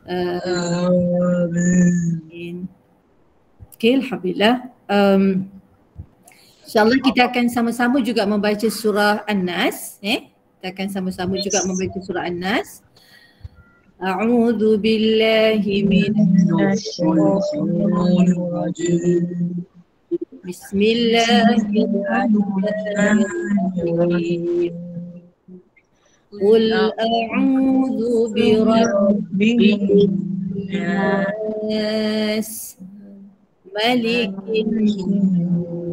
Amin. Okay, Alhamdulillah. InsyaAllah kita akan sama-sama juga membaca surah An-Nas. Kita akan sama-sama juga membaca surah An-Nas. A'udzu billahi minasyaitonir Bismillahirrahmanirrahim. Qul a'udzu birabbin nas malikin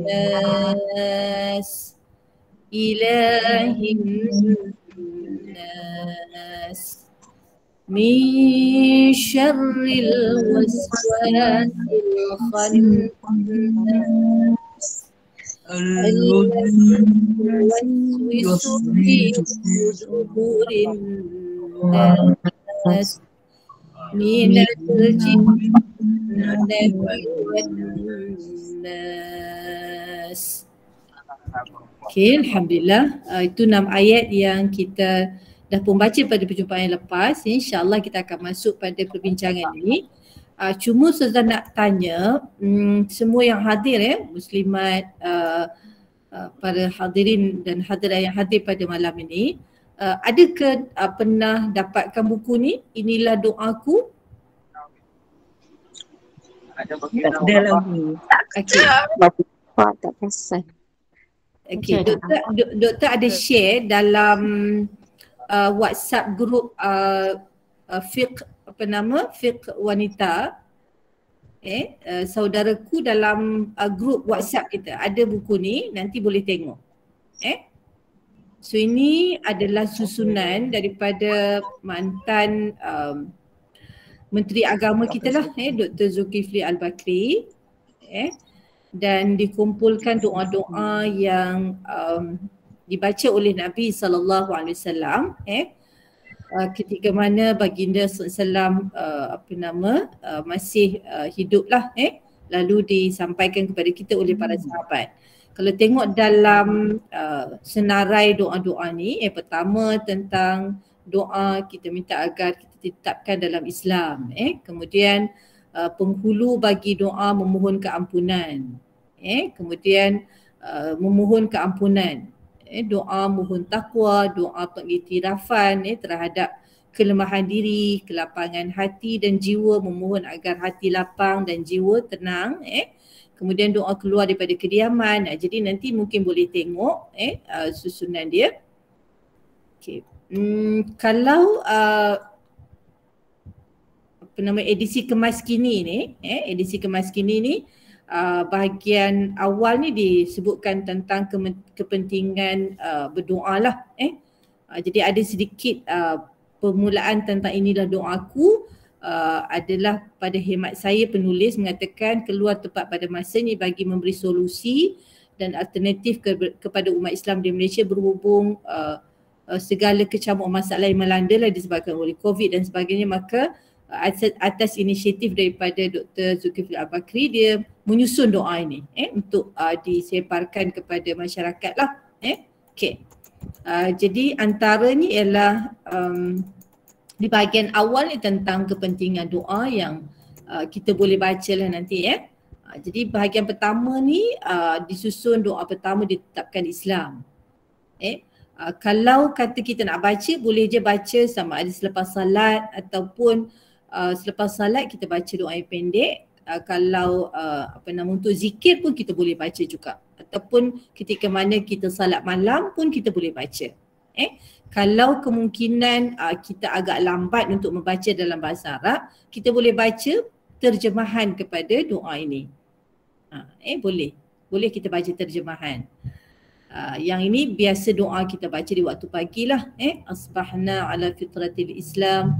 nas ilahin nas min syarril waswasil khannas alladzi yuwaswisu fi sudurin nas minal jinnati wan nas. Okay, Alhamdulillah. Itu 6 ayat yang kita dah pun baca pada perjumpaan yang lepas. InsyaAllah kita akan masuk pada perbincangan ini. Cuma Ustazah nak tanya semua yang hadir Muslimat, para hadirin dan hadirat yang hadir pada malam ini, adakah pernah dapatkan buku ni, Inilah Doaku? Tak ada lagi. Tak pasal. Okay, doktor ada share dalam WhatsApp group fiqh wanita. Saudaraku dalam group WhatsApp kita ada buku ni, nanti boleh tengok. So ini adalah susunan daripada mantan Menteri Agama kita lah, Dr. Zulkifli Al-Bakri, dan dikumpulkan doa-doa yang dibaca oleh Nabi SAW ketika mana baginda SAW masih hiduplah, lalu disampaikan kepada kita oleh para sahabat. Kalau tengok dalam senarai doa-doa ni, pertama tentang doa kita minta agar kita ditetapkan dalam Islam, kemudian penghulu bagi doa memohon keampunan, kemudian memohon keampunan, doa mohon takwa, doa pengiktirafan terhadap kelemahan diri, kelapangan hati dan jiwa, memohon agar hati lapang dan jiwa tenang, kemudian doa keluar daripada kediaman. Jadi nanti mungkin boleh tengok susunan dia. Okay. Kalau edisi kemas kini ni, edisi kemas kini ni, bahagian awal ni disebutkan tentang kepentingan berdoa lah. Jadi ada sedikit permulaan tentang inilah doaku, adalah pada hemat saya penulis mengatakan keluar tepat pada masanya bagi memberi solusi dan alternatif kepada umat Islam di Malaysia berhubung segala kecamuk masalah yang melanda lah disebabkan oleh COVID dan sebagainya. Maka atas inisiatif daripada Dr. Zulkifli Al-Bakri, dia menyusun doa ini untuk disebarkan kepada masyarakat lah. Okay. Jadi antaranya ialah di bahagian awal ni tentang kepentingan doa yang kita boleh baca lah nanti. Jadi bahagian pertama ni disusun doa pertama ditetapkan Islam. Kalau kata kita nak baca, boleh je baca sama ada selepas salat ataupun selepas salat kita baca doa yang pendek. Kalau untuk zikir pun kita boleh baca juga, ataupun ketika mana kita salat malam pun kita boleh baca. Kalau kemungkinan kita agak lambat untuk membaca dalam bahasa Arab, kita boleh baca terjemahan kepada doa ini. Boleh kita baca terjemahan. Yang ini biasa doa kita baca di waktu pagi lah. Asbahna ala fitratil Islam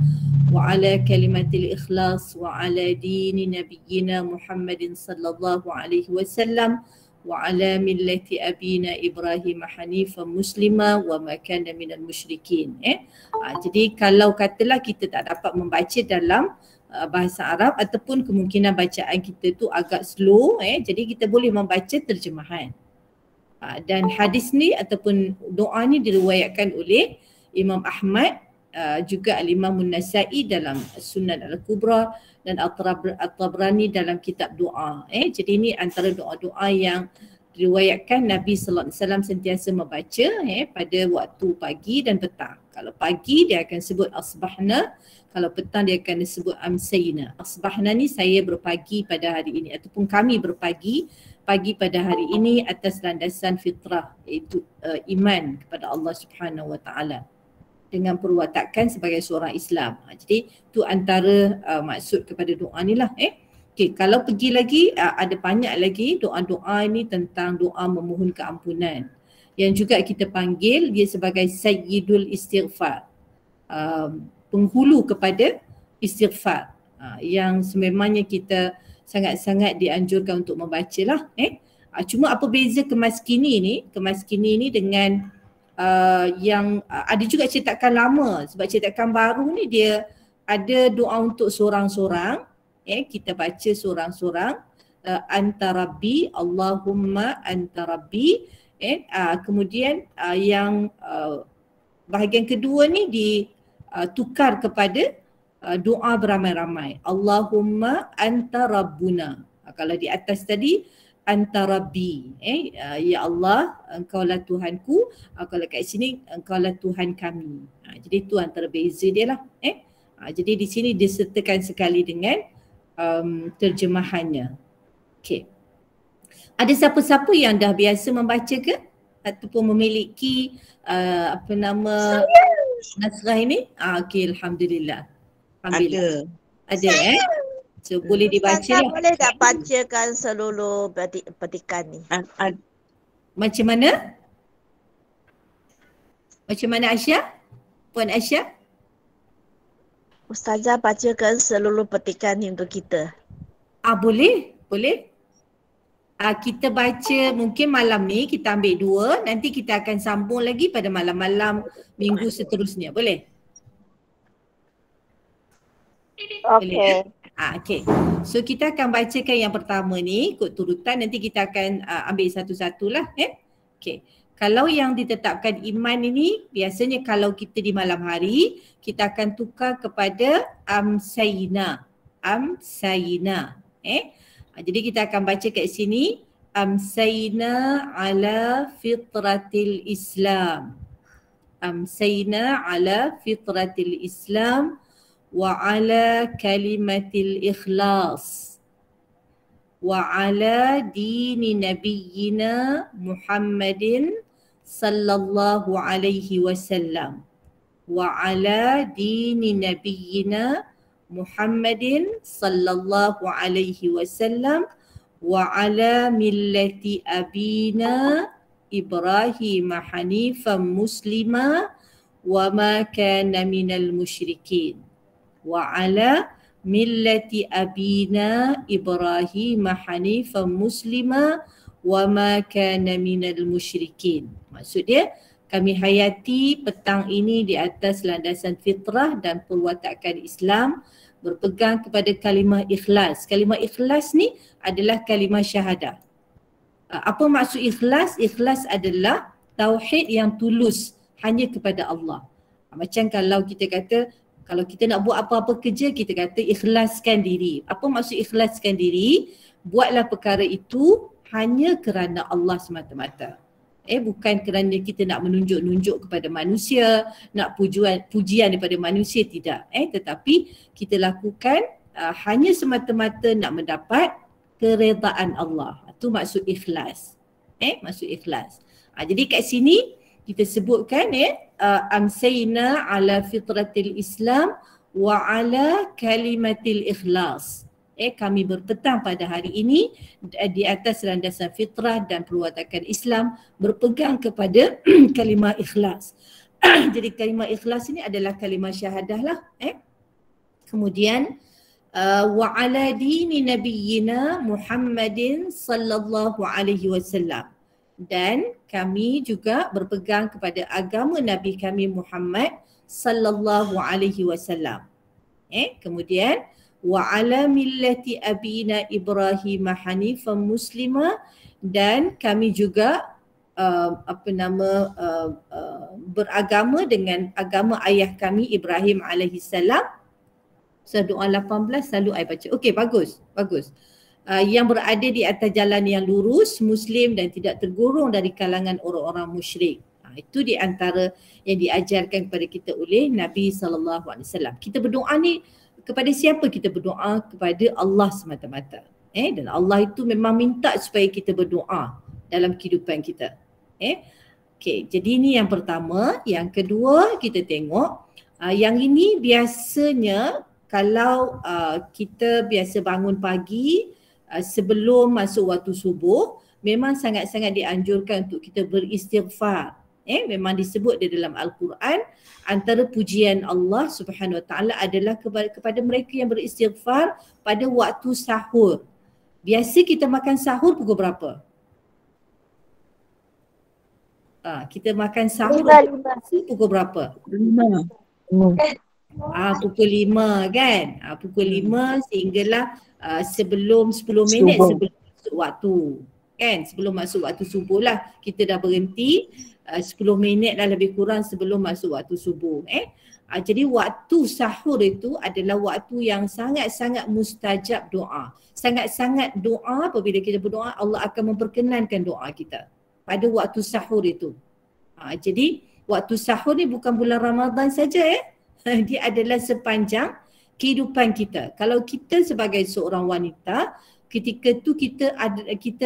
wa ala kalimatil ikhlas wa ala dini nabiyyina Muhammadin sallallahu alaihi wasallam wa ala millati abina Ibrahim hanifan muslima wa ma kana minal musyrikin. Jadi kalau katalah kita tak dapat membaca dalam bahasa Arab ataupun kemungkinan bacaan kita tu agak slow, jadi kita boleh membaca terjemahan. Dan hadis ni ataupun doa ni diriwayatkan oleh Imam Ahmad juga Al-Imam An-Nasa'i dalam Sunan Al-Kubra dan At-Tabrani dalam kitab doa. Jadi ini antara doa-doa yang diriwayatkan Nabi sallallahu alaihi wasallam sentiasa membaca pada waktu pagi dan petang. Kalau pagi dia akan sebut asbahna, kalau petang dia akan disebut amsayna. Asbahna ni saya berpagi pada hari ini ataupun kami berpagi pada hari ini atas landasan fitrah, iaitu iman kepada Allah Subhanahu wa taala dengan perwatakan sebagai seorang Islam. Jadi tu antara maksud kepada doa ni lah. Okey, kalau pergi lagi ada banyak lagi doa-doa ini tentang doa memohon keampunan yang juga kita panggil dia sebagai Sayyidul Istighfar, penghulu kepada istighfar, yang sememangnya kita sangat-sangat dianjurkan untuk membaca lah. Cuma apa beza kemas kini ni dengan yang ada juga cetakan lama, sebab cetakan baru ni dia ada doa untuk seorang-seorang. Kita baca seorang-seorang, anta rabbi, Allahumma anta rabbi. Kemudian yang bahagian kedua ni ditukar kepada doa beramai-ramai, Allahumma anta rabbuna. Kalau di atas tadi anta rabbi, ya Allah engkaulah Tuhanku. Kalau kat sini engkaulah Tuhan kami. Jadi tu antara beza dia lah. Jadi di sini disertakan sekali dengan terjemahannya. Okey. Ada siapa-siapa yang dah biasa membaca ke ataupun memiliki naskah ini? Okey, alhamdulillah. Alhamdulillah. Ada so boleh dibaca lah. Boleh tak bacakan seluruh petikan ni? Macam mana? Macam mana Aisyah? Puan Aisyah? Ustazah bacakan seluruh petikan ni untuk kita. Boleh. Kita baca mungkin malam ni kita ambil 2, nanti kita akan sambung lagi pada malam-malam minggu seterusnya. Boleh? Okey. Okey. So kita akan bacakan yang pertama ni ikut turutan, nanti kita akan ambil satu-satulah. Okey. Kalau yang ditetapkan iman ini, biasanya kalau kita di malam hari, kita akan tukar kepada amsayna. Amsayna. Jadi kita akan baca kat sini, amsayna ala fitratil Islam. Amsayna ala fitratil Islam wa ala kalimatil ikhlas wa ala dini nabiyyina Muhammadin sallallahu alaihi wasallam wa ala dini nabiyyina Muhammadin sallallahu alaihi wasallam wa ala millati abina Ibrahim hanifan muslima wa ma kana minal musyrikin wa ala millati abina Ibrahim hanifan muslima wa ma kana minal musyrikin. Maksud dia, kami hayati petang ini di atas landasan fitrah dan perwatakan Islam, berpegang kepada kalimah ikhlas. Kalimah ikhlas ni adalah kalimah syahadah. Apa maksud ikhlas? Ikhlas adalah tauhid yang tulus hanya kepada Allah. Macam kalau kita kata, kalau kita nak buat apa-apa kerja, kita kata ikhlaskan diri. Apa maksud ikhlaskan diri? Buatlah perkara itu hanya kerana Allah semata-mata. Bukan kerana kita nak menunjuk-nunjuk kepada manusia, nak pujian daripada manusia, tidak. Tetapi kita lakukan hanya semata-mata nak mendapat keredaan Allah. Itu maksud ikhlas. Maksud ikhlas. Jadi kat sini kita sebutkan amsayna ala fitratil Islam wa ala kalimatil ikhlas. Kami berpetang pada hari ini di atas landasan fitrah dan perwatakan Islam, berpegang kepada kalimah ikhlas. Jadi kalimah ikhlas ini adalah kalimah syahadah lah. Kemudian wa ala dini nabiyyina Muhammadin sallallahu alaihi wasallam, dan kami juga berpegang kepada agama Nabi kami Muhammad sallallahu alaihi wasallam. Kemudian wa ala millati abina Ibrahim hanifan muslima, dan kami juga beragama dengan agama ayah kami Ibrahim alaihissalam. Surah Doa 18 selalu I baca. Okey, bagus. Yang berada di atas jalan yang lurus, Muslim dan tidak tergurung dari kalangan orang-orang musyrik. Itu di antara yang diajarkan kepada kita oleh Nabi SAW. Kita berdoa ni kepada siapa? Kita berdoa kepada Allah semata-mata. Dan Allah itu memang minta supaya kita berdoa dalam kehidupan kita. Okey, jadi ini yang pertama. Yang kedua, kita tengok yang ini biasanya kalau kita biasa bangun pagi sebelum masuk waktu subuh, memang sangat-sangat dianjurkan untuk kita beristighfar. Memang disebut di dalam Al-Quran, antara pujian Allah Subhanahu Wa Taala adalah kepada mereka yang beristighfar pada waktu sahur. Biasa kita makan sahur pukul berapa? Kita makan sahur pukul berapa? 5. Pukul 5 kan? Pukul 5 sehinggalah sebelum 10 minit sebelum masuk waktu. Kan? Sebelum masuk waktu subuh lah kita dah berhenti. 10 minit lah lebih kurang sebelum masuk waktu subuh. Jadi waktu sahur itu adalah waktu yang sangat-sangat mustajab doa. Sangat-sangat doa, apabila kita berdoa Allah akan memperkenankan doa kita pada waktu sahur itu. Jadi waktu sahur ni bukan bulan Ramadan saja dia adalah sepanjang kehidupan kita. Kalau kita sebagai seorang wanita, ketika tu kita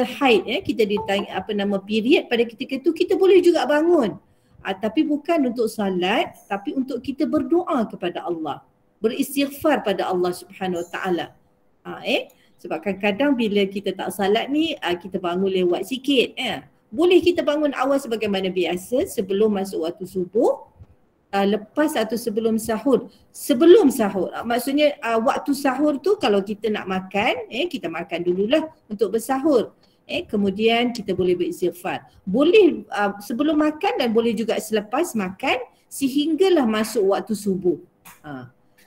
haid, kita ditanya period, pada ketika tu kita boleh juga bangun. Tapi bukan untuk salat, tapi untuk kita berdoa kepada Allah, beristighfar pada Allah Subhanahu Wa Taala. Sebab kadang-kadang bila kita tak salat ni, kita bangun lewat sikit. Boleh kita bangun awal sebagaimana biasa sebelum masuk waktu subuh, lepas atau sebelum sahur. Sebelum sahur, maksudnya waktu sahur tu kalau kita nak makan, kita makan dululah untuk bersahur. Kemudian kita boleh beristighfar. Boleh sebelum makan dan boleh juga selepas makan sehinggalah masuk waktu subuh.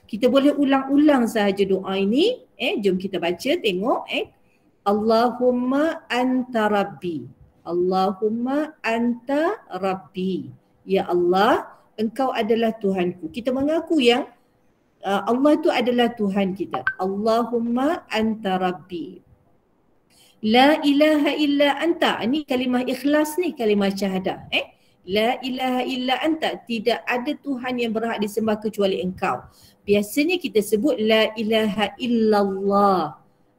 Kita boleh ulang-ulang sahaja doa ini. Jom kita baca, tengok. Allahumma anta rabbi. Allahumma anta rabbi. Ya Allah, Engkau adalah Tuhanku. Kita mengaku yang Allah itu adalah Tuhan kita. Allahumma anta rabbi. La ilaha illa anta. Ini kalimah ikhlas ni, kalimah syahadah. La ilaha illa anta. Tidak ada Tuhan yang berhak disembah kecuali Engkau. Biasanya kita sebut la ilaha illallah.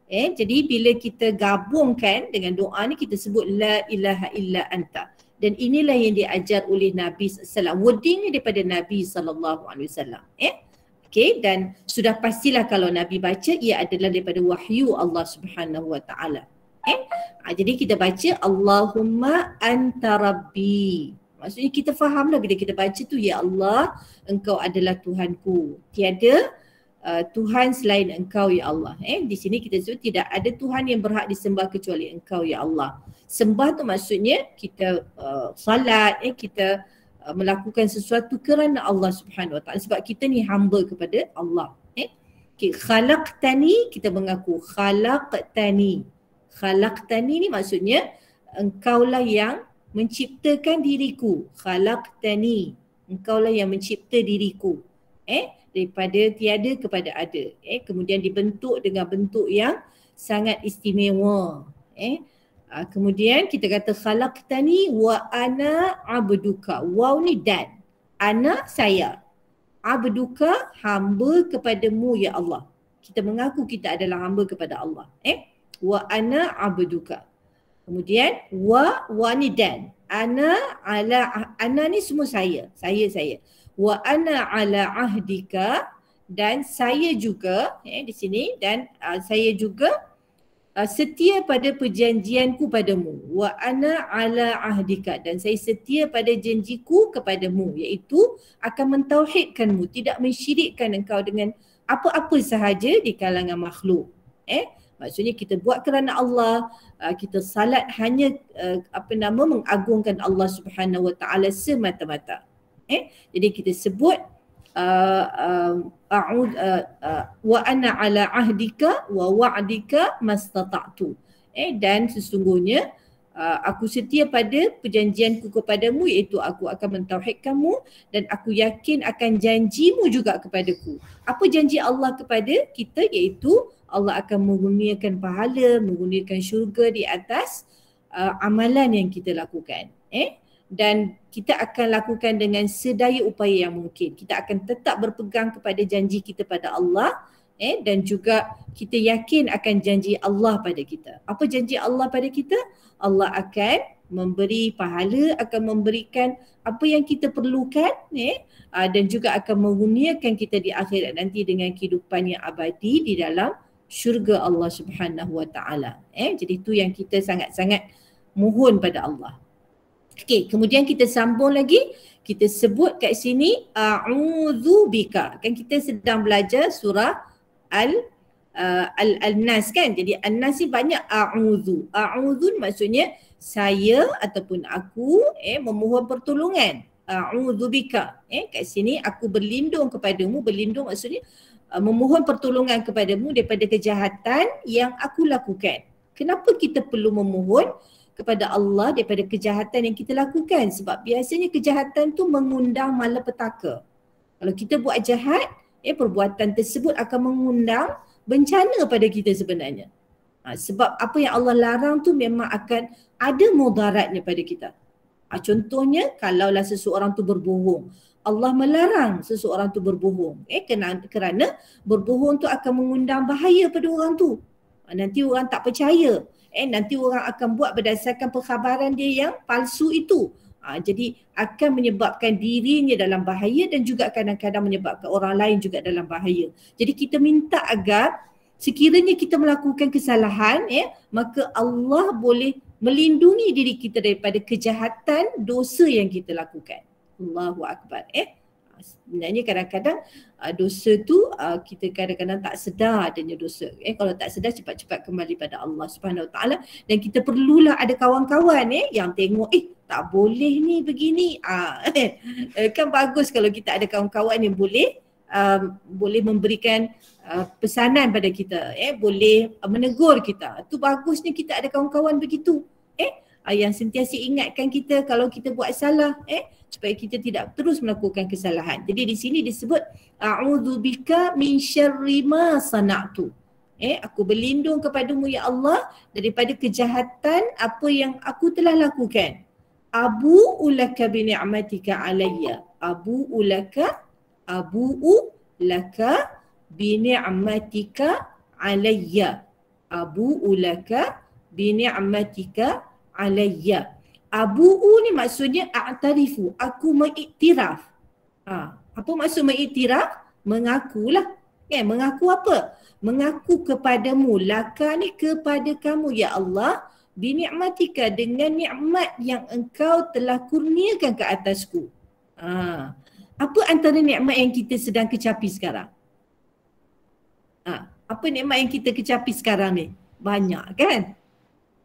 Jadi bila kita gabungkan dengan doa ni, kita sebut la ilaha illa anta. Dan inilah yang diajar oleh Nabi SAW. Wording ni daripada Nabi SAW. Okay, dan sudah pastilah kalau Nabi baca, ia adalah daripada wahyu Allah Subhanahu Wa Taala. Jadi kita baca Allahumma anta rabbi. Maksudnya kita fahamlah bila kita baca tu, ya Allah, Engkau adalah Tuhanku. Tiada Tuhan selain Engkau, ya Allah. Di sini kita sebut tidak ada Tuhan yang berhak disembah kecuali Engkau, ya Allah. Sembah tu maksudnya kita salat, kita melakukan sesuatu kerana Allah Subhanahu Wa Taala, sebab kita ni hamba kepada Allah. Khalaqtani, kita mengaku khalaqtani. Khalaqtani ni maksudnya Engkaulah yang menciptakan diriku. Khalaqtani, Engkaulah yang mencipta diriku. Daripada tiada kepada ada. Kemudian dibentuk dengan bentuk yang sangat istimewa. Kemudian kita kata khalaqtani wa ana abduka. Waw ni dan. Ana saya. Abduka hamba kepadamu, ya Allah. Kita mengaku kita adalah hamba kepada Allah. Wa ana abduka. Kemudian wa ni dan. Ana ni semua saya. Saya. Wa ana ala ahdika, dan saya juga di sini, dan saya juga setia pada perjanjianku padamu. Wa ana ala ahdika, dan saya setia pada janjiku kepadamu, iaitu akan mentauhidkanmu, tidak mensyirikkan engkau dengan apa-apa sahaja di kalangan makhluk. Maksudnya kita buat kerana Allah, kita salat hanya mengagungkan Allah Subhanahu Wa Taala semata-mata. Jadi kita sebut wa ana ala ahdika wa wa'dika mastata'tu. Dan sesungguhnya aku setia pada perjanjianku kepadamu, iaitu aku akan mentauhidkanmu dan aku yakin akan janjimu juga kepadaku. Apa janji Allah kepada kita? Iaitu Allah akan mengurniakan pahala, mengurniakan syurga di atas amalan yang kita lakukan. Dan kita akan lakukan dengan sedaya upaya yang mungkin. Kita akan tetap berpegang kepada janji kita pada Allah, dan juga kita yakin akan janji Allah pada kita. Apa janji Allah pada kita? Allah akan memberi pahala, akan memberikan apa yang kita perlukan, dan juga akan mengurniakan kita di akhirat nanti dengan kehidupan yang abadi di dalam syurga Allah Subhanahu Wa Taala. Jadi itu yang kita sangat-sangat mohon pada Allah. Okey, kemudian kita sambung lagi, kita sebut kat sini a'udzu bika. Kan kita sedang belajar surah Al-Nas kan. Jadi An-Nas ni banyak a'udzu. A'udzu maksudnya saya ataupun aku memohon pertolongan. A'udzu bika. Kat sini aku berlindung kepadamu. Berlindung maksudnya memohon pertolongan kepadamu daripada kejahatan yang aku lakukan. Kenapa kita perlu memohon kepada Allah daripada kejahatan yang kita lakukan? Sebab biasanya kejahatan tu mengundang malapetaka. Kalau kita buat jahat, perbuatan tersebut akan mengundang bencana pada kita sebenarnya. Sebab apa yang Allah larang tu memang akan ada mudaratnya pada kita. Contohnya kalaulah seseorang tu berbohong. Allah melarang seseorang tu berbohong. Kerana berbohong tu akan mengundang bahaya pada orang tu. Nanti orang tak percaya. Nanti orang akan buat berdasarkan perkhabaran dia yang palsu itu. Jadi akan menyebabkan dirinya dalam bahaya dan juga kadang-kadang menyebabkan orang lain juga dalam bahaya. Jadi kita minta agar sekiranya kita melakukan kesalahan, maka Allah boleh melindungi diri kita daripada kejahatan dosa yang kita lakukan. Allahu Akbar. Sebenarnya kadang-kadang dosa tu kita kadang-kadang tak sedar adanya dosa. Kalau tak sedar cepat-cepat kembali pada Allah Subhanahu Wa Taala, dan kita perlulah ada kawan-kawan yang tengok tak boleh ni begini. Kan bagus kalau kita ada kawan-kawan yang boleh memberikan pesanan pada kita, boleh menegur kita. Tu bagusnya kita ada kawan-kawan begitu. Yang sentiasa ingatkan kita kalau kita buat salah, supaya kita tidak terus melakukan kesalahan. Jadi di sini disebut a'udzubika min syarri ma sana'tu. Aku berlindung kepadamu ya Allah daripada kejahatan apa yang aku telah lakukan. Abu'u laka bi ni'matika alayya. Abu'u laka bi ni'matika alayya. Abu'u laka bi ni'matika alayya. Abu'u ni maksudnya a'tarifu, aku mengiktiraf. Apa maksud mengiktiraf? Mengakulah. Mengaku apa? Mengaku kepadamu, laka ni kepada kamu ya Allah, bini'matika, dengan nikmat yang engkau telah kurniakan ke atasku. Apa antara nikmat yang kita sedang kecapi sekarang? Apa nikmat yang kita kecapi sekarang ni? Banyak kan?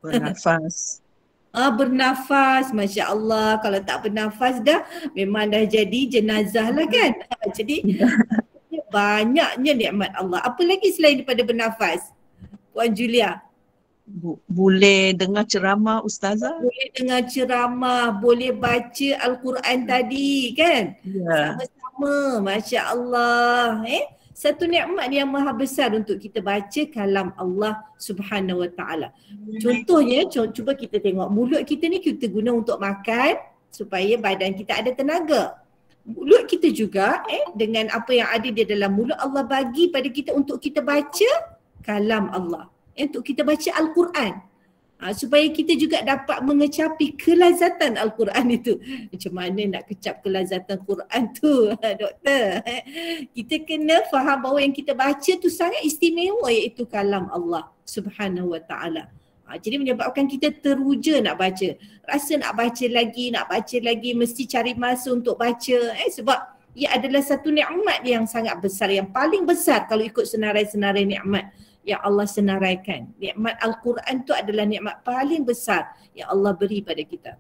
Bernafas. Bernafas, Masya Allah. Kalau tak bernafas dah memang dah jadi jenazah lah kan. Jadi banyaknya nikmat Allah. Apa lagi selain daripada bernafas, Puan Julia? Boleh dengar ceramah Ustazah? Boleh dengar ceramah, boleh baca Al-Quran tadi kan? Sama-sama, Masya Allah. Satu nikmat yang maha besar untuk kita baca kalam Allah Subhanahu Wa Taala. Contohnya, cuba kita tengok mulut kita ni kita guna untuk makan supaya badan kita ada tenaga. Mulut kita juga dengan apa yang ada di dalam mulut Allah bagi pada kita untuk kita baca kalam Allah. Untuk kita baca Al-Quran. Supaya kita juga dapat mengecapi kelazatan Al-Quran itu. Macam mana nak kecap kelazatan Quran tu, doktor? Kita kena faham bahawa yang kita baca tu sangat istimewa, iaitu kalam Allah Subhanahu Wa Taala. Jadi menyebabkan kita teruja nak baca. Rasa nak baca lagi, mesti cari masa untuk baca. Sebab ia adalah satu nikmat yang sangat besar, yang paling besar kalau ikut senarai-senarai nikmat yang Allah senaraikan. Nikmat Al-Quran tu adalah nikmat paling besar yang Allah beri pada kita.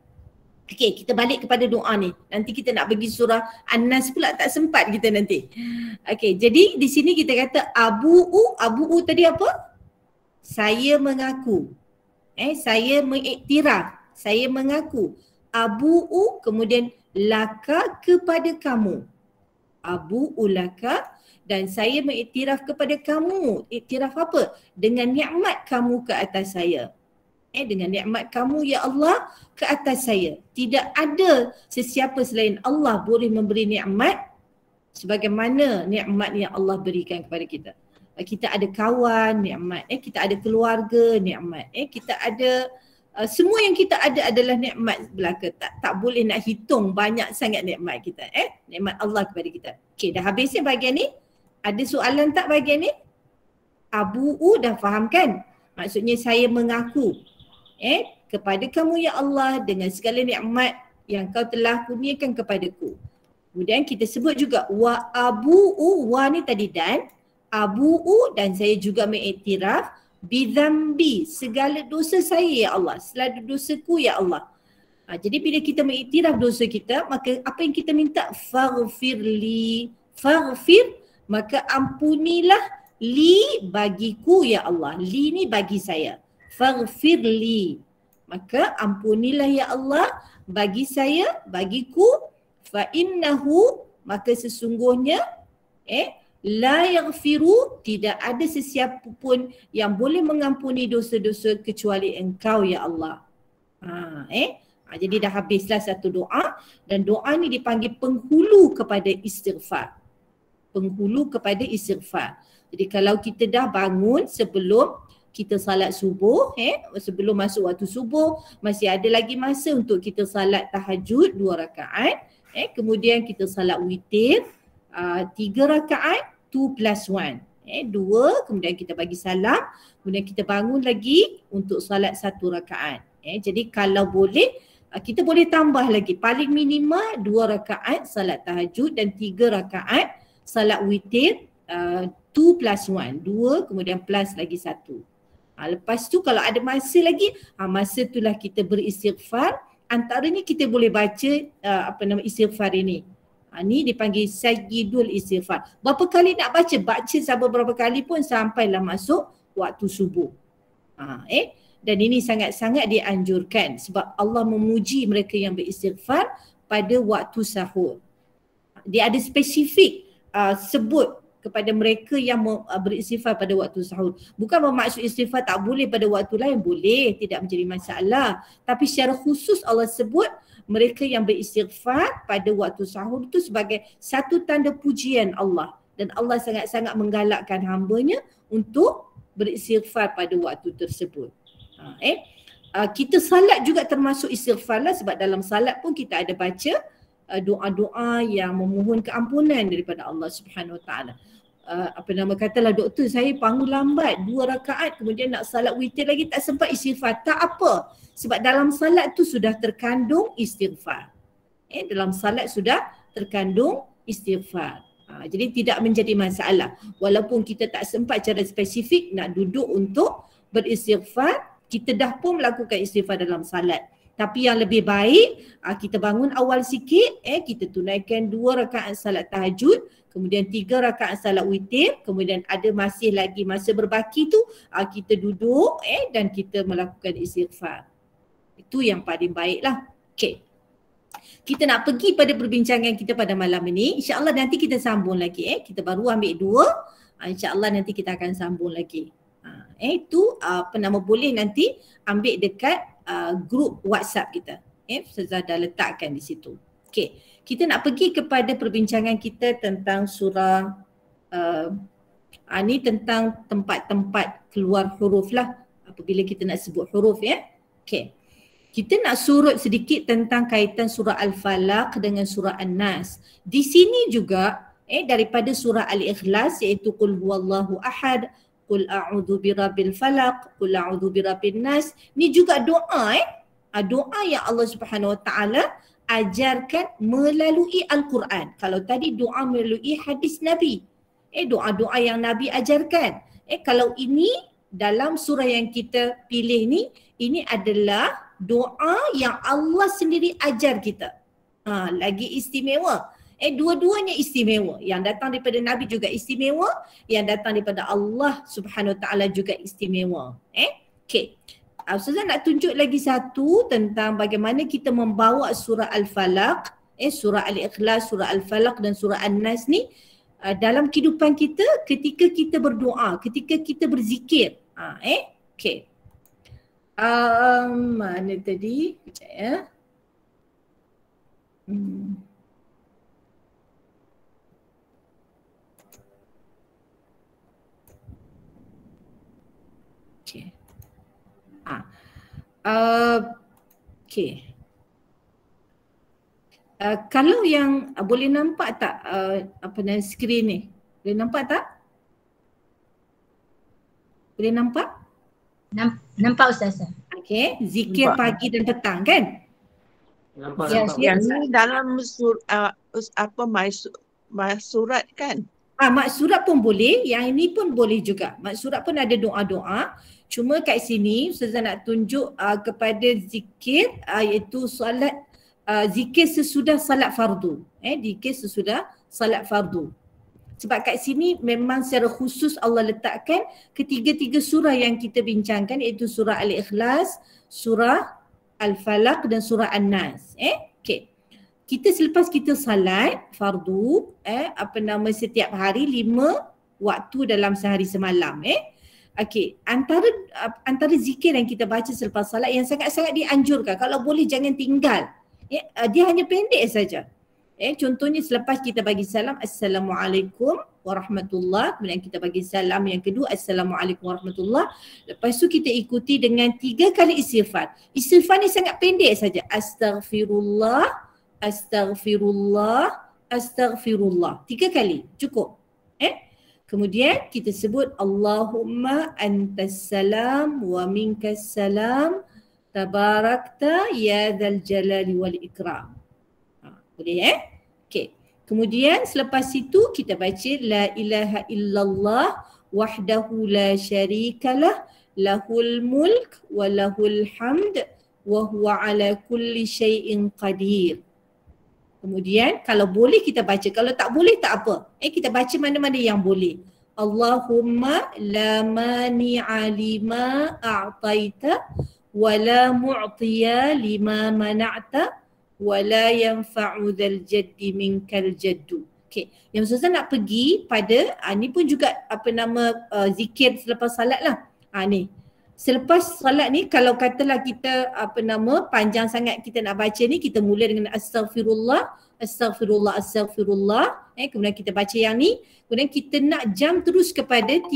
Okey, kita balik kepada doa ni. Nanti kita nak pergi surah An-Nas pula tak sempat kita nanti. Okey, jadi di sini kita kata abu'u tadi apa? Saya mengaku. Saya mengiktiraf. saya mengaku. Abu'u kemudian laka kepada kamu. Abu'u laka dan saya mengiktiraf kepada kamu. Iktiraf apa? Dengan nikmat kamu ke atas saya. Dengan nikmat kamu ya Allah ke atas saya. Tidak ada sesiapa selain Allah boleh memberi nikmat sebagaimana nikmat yang Allah berikan kepada kita. Kita ada kawan, nikmat. Kita ada keluarga, nikmat. Kita ada semua yang kita ada adalah nikmat belaka. Tak boleh nak hitung banyak sangat nikmat kita. Nikmat Allah kepada kita. Okey, dah habisnya bahagian ni? Ada soalan tak bahagian ni? Abu'u dah faham kan? Maksudnya saya mengaku kepada kamu ya Allah dengan segala nikmat yang kau telah kurniakan kepadaku. Kemudian kita sebut juga wa abu'u, wa ni tadi dan, abu'u dan saya juga mengiktiraf bidzambi, segala dosa saya ya Allah, segala dosaku ya Allah. Jadi bila kita mengiktiraf dosa kita, maka apa yang kita minta? Faghfirli, faghfir, maka ampunilah li bagiku ya Allah. Li ni bagi saya. Faghfirli, maka ampunilah ya Allah bagi saya, bagiku. Fa innahu, maka sesungguhnya la yaghfiru, tidak ada sesiapa pun yang boleh mengampuni dosa-dosa kecuali engkau ya Allah. Jadi dah habislah satu doa dan doa ni dipanggil penghulu kepada istighfar. Penghulu kepada istighfar. Jadi kalau kita dah bangun sebelum kita salat subuh, sebelum masuk waktu subuh, masih ada lagi masa untuk kita salat tahajud 2 rakaat. Kemudian kita salat witir 3 rakaat, 2+1. 2, kemudian kita bagi salam, kemudian kita bangun lagi untuk salat 1 rakaat. Jadi kalau boleh, kita boleh tambah lagi, paling minima 2 rakaat salat tahajud dan 3 rakaat salat witir 2+1. 2 kemudian plus lagi 1. Lepas tu kalau ada masa lagi, masa itulah kita beristighfar. Antaranya kita boleh baca istighfar ini. Ni dipanggil sayyidul istighfar. Berapa kali nak baca? Baca sampai berapa kali pun sampailah masuk waktu subuh. Dan ini sangat-sangat dianjurkan sebab Allah memuji mereka yang beristighfar pada waktu sahur. Dia ada spesifik sebut kepada mereka yang beristighfar pada waktu sahur. Bukan bermaksud istighfar tak boleh pada waktu lain, boleh, tidak menjadi masalah. Tapi secara khusus Allah sebut mereka yang beristighfar pada waktu sahur itu sebagai satu tanda pujian Allah. Dan Allah sangat-sangat menggalakkan hamba-Nya untuk beristighfar pada waktu tersebut. Kita salat juga termasuk istighfar lah sebab dalam salat pun kita ada baca doa-doa yang memohon keampunan daripada Allah Subhanahu Wa Taala. Katalah doktor saya bangun lambat 2 rakaat kemudian nak salat witir lagi tak sempat istighfar. Tak apa. Sebab dalam salat tu sudah terkandung istighfar. Dalam salat sudah terkandung istighfar. Jadi tidak menjadi masalah. Walaupun kita tak sempat secara spesifik nak duduk untuk beristighfar, kita dah pun melakukan istighfar dalam salat. Tapi yang lebih baik, kita bangun awal sikit, kita tunaikan 2 rakaat salat tahajud, kemudian 3 rakaat salat witir, kemudian ada masih lagi masa berbaki tu, kita duduk dan kita melakukan istighfar. Itu yang paling baik lah. Okay. Kita nak pergi pada perbincangan kita pada malam ini. InsyaAllah nanti kita sambung lagi. Kita baru ambil 2. InsyaAllah nanti kita akan sambung lagi. Itu boleh nanti ambil dekat grup WhatsApp kita. Ustazah dah letakkan di situ. Okey, kita nak pergi kepada perbincangan kita tentang surah ni tentang tempat-tempat keluar huruf lah apabila kita nak sebut huruf ya. Okey. Kita nak surut sedikit tentang kaitan surah Al-Falaq dengan surah An-Nas. Di sini juga daripada surah Al-Ikhlas iaitu qul huwallahu ahad, qul a'udzu birabbil falaq, qul a'udzu birabbin nas. Ni juga doa doa yang Allah Subhanahu Wa Taala ajarkan melalui Al-Quran. Kalau tadi doa melalui hadis Nabi. Doa-doa yang Nabi ajarkan. Kalau ini dalam surah yang kita pilih ni, ini adalah doa yang Allah sendiri ajar kita. Lagi istimewa. Dua-duanya istimewa. Yang datang daripada Nabi juga istimewa, yang datang daripada Allah Subhanahu Wa Taala juga istimewa. Okey. Ustazah nak tunjuk lagi satu tentang bagaimana kita membawa surah Al-Falaq, surah Al-Ikhlas, surah Al-Falaq dan surah An-Nas ni dalam kehidupan kita ketika kita berdoa, ketika kita berzikir. Okey. Mana tadi? Sekejap ya. Okey. Okey. Kalau yang boleh nampak tak apa nama skrin ni? Boleh nampak tak? Boleh nampak? Nampak Ustazah. Okey, zikir Nampak. pagi dan petang kan? Nampak, Ya, nampak. Yang ni dalam surat kan? Mak surat pun boleh, yang ini pun boleh juga. Mak surat pun ada doa-doa. Cuma kat sini Ustazah nak tunjuk kepada zikir iaitu solat zikir sesudah salat fardu. Zikir sesudah salat fardu. Sebab kat sini memang secara khusus Allah letakkan ketiga-tiga surah yang kita bincangkan iaitu surah Al-Ikhlas, surah Al-Falaq dan surah An-Nas. Okey. Kita selepas kita salat fardu setiap hari 5 waktu dalam sehari semalam. Okey, antara zikir yang kita baca selepas salat yang sangat-sangat dianjurkan, kalau boleh jangan tinggal. Dia hanya pendek saja. Contohnya selepas kita bagi salam, Assalamualaikum warahmatullahi, kemudian kita bagi salam yang kedua, Assalamualaikum warahmatullahi. Lepas tu kita ikuti dengan 3 kali istighfar. Istighfar ni sangat pendek saja. Astaghfirullah, Astaghfirullah, Astaghfirullah. 3 kali, cukup. Kemudian kita sebut Allahumma antas salam wa minkas salam tabarakta ya dzal jalali wal ikram. Boleh Okey. Kemudian selepas itu kita baca la ilaha illallah wahdahu la syarikalah lahul mulk wa lahul hamd wa huwa ala kulli syai'in qadir. Kemudian kalau boleh kita baca, kalau tak boleh tak apa. Kita baca mana-mana yang boleh. Allahumma la mani'a lima a'taita wa la mu'tiya lima mana'ta wa la yanfa'u dzal jaddi minkal jaddu. Okey, yang Ustazah nak pergi pada ni pun juga zikir selepas salat lah. Ni. Selepas salat ni kalau katalah kita panjang sangat kita nak baca ni, kita mula dengan astaghfirullah, astaghfirullah, astaghfirullah. Kemudian kita baca yang ni, kemudian kita nak jam terus kepada 3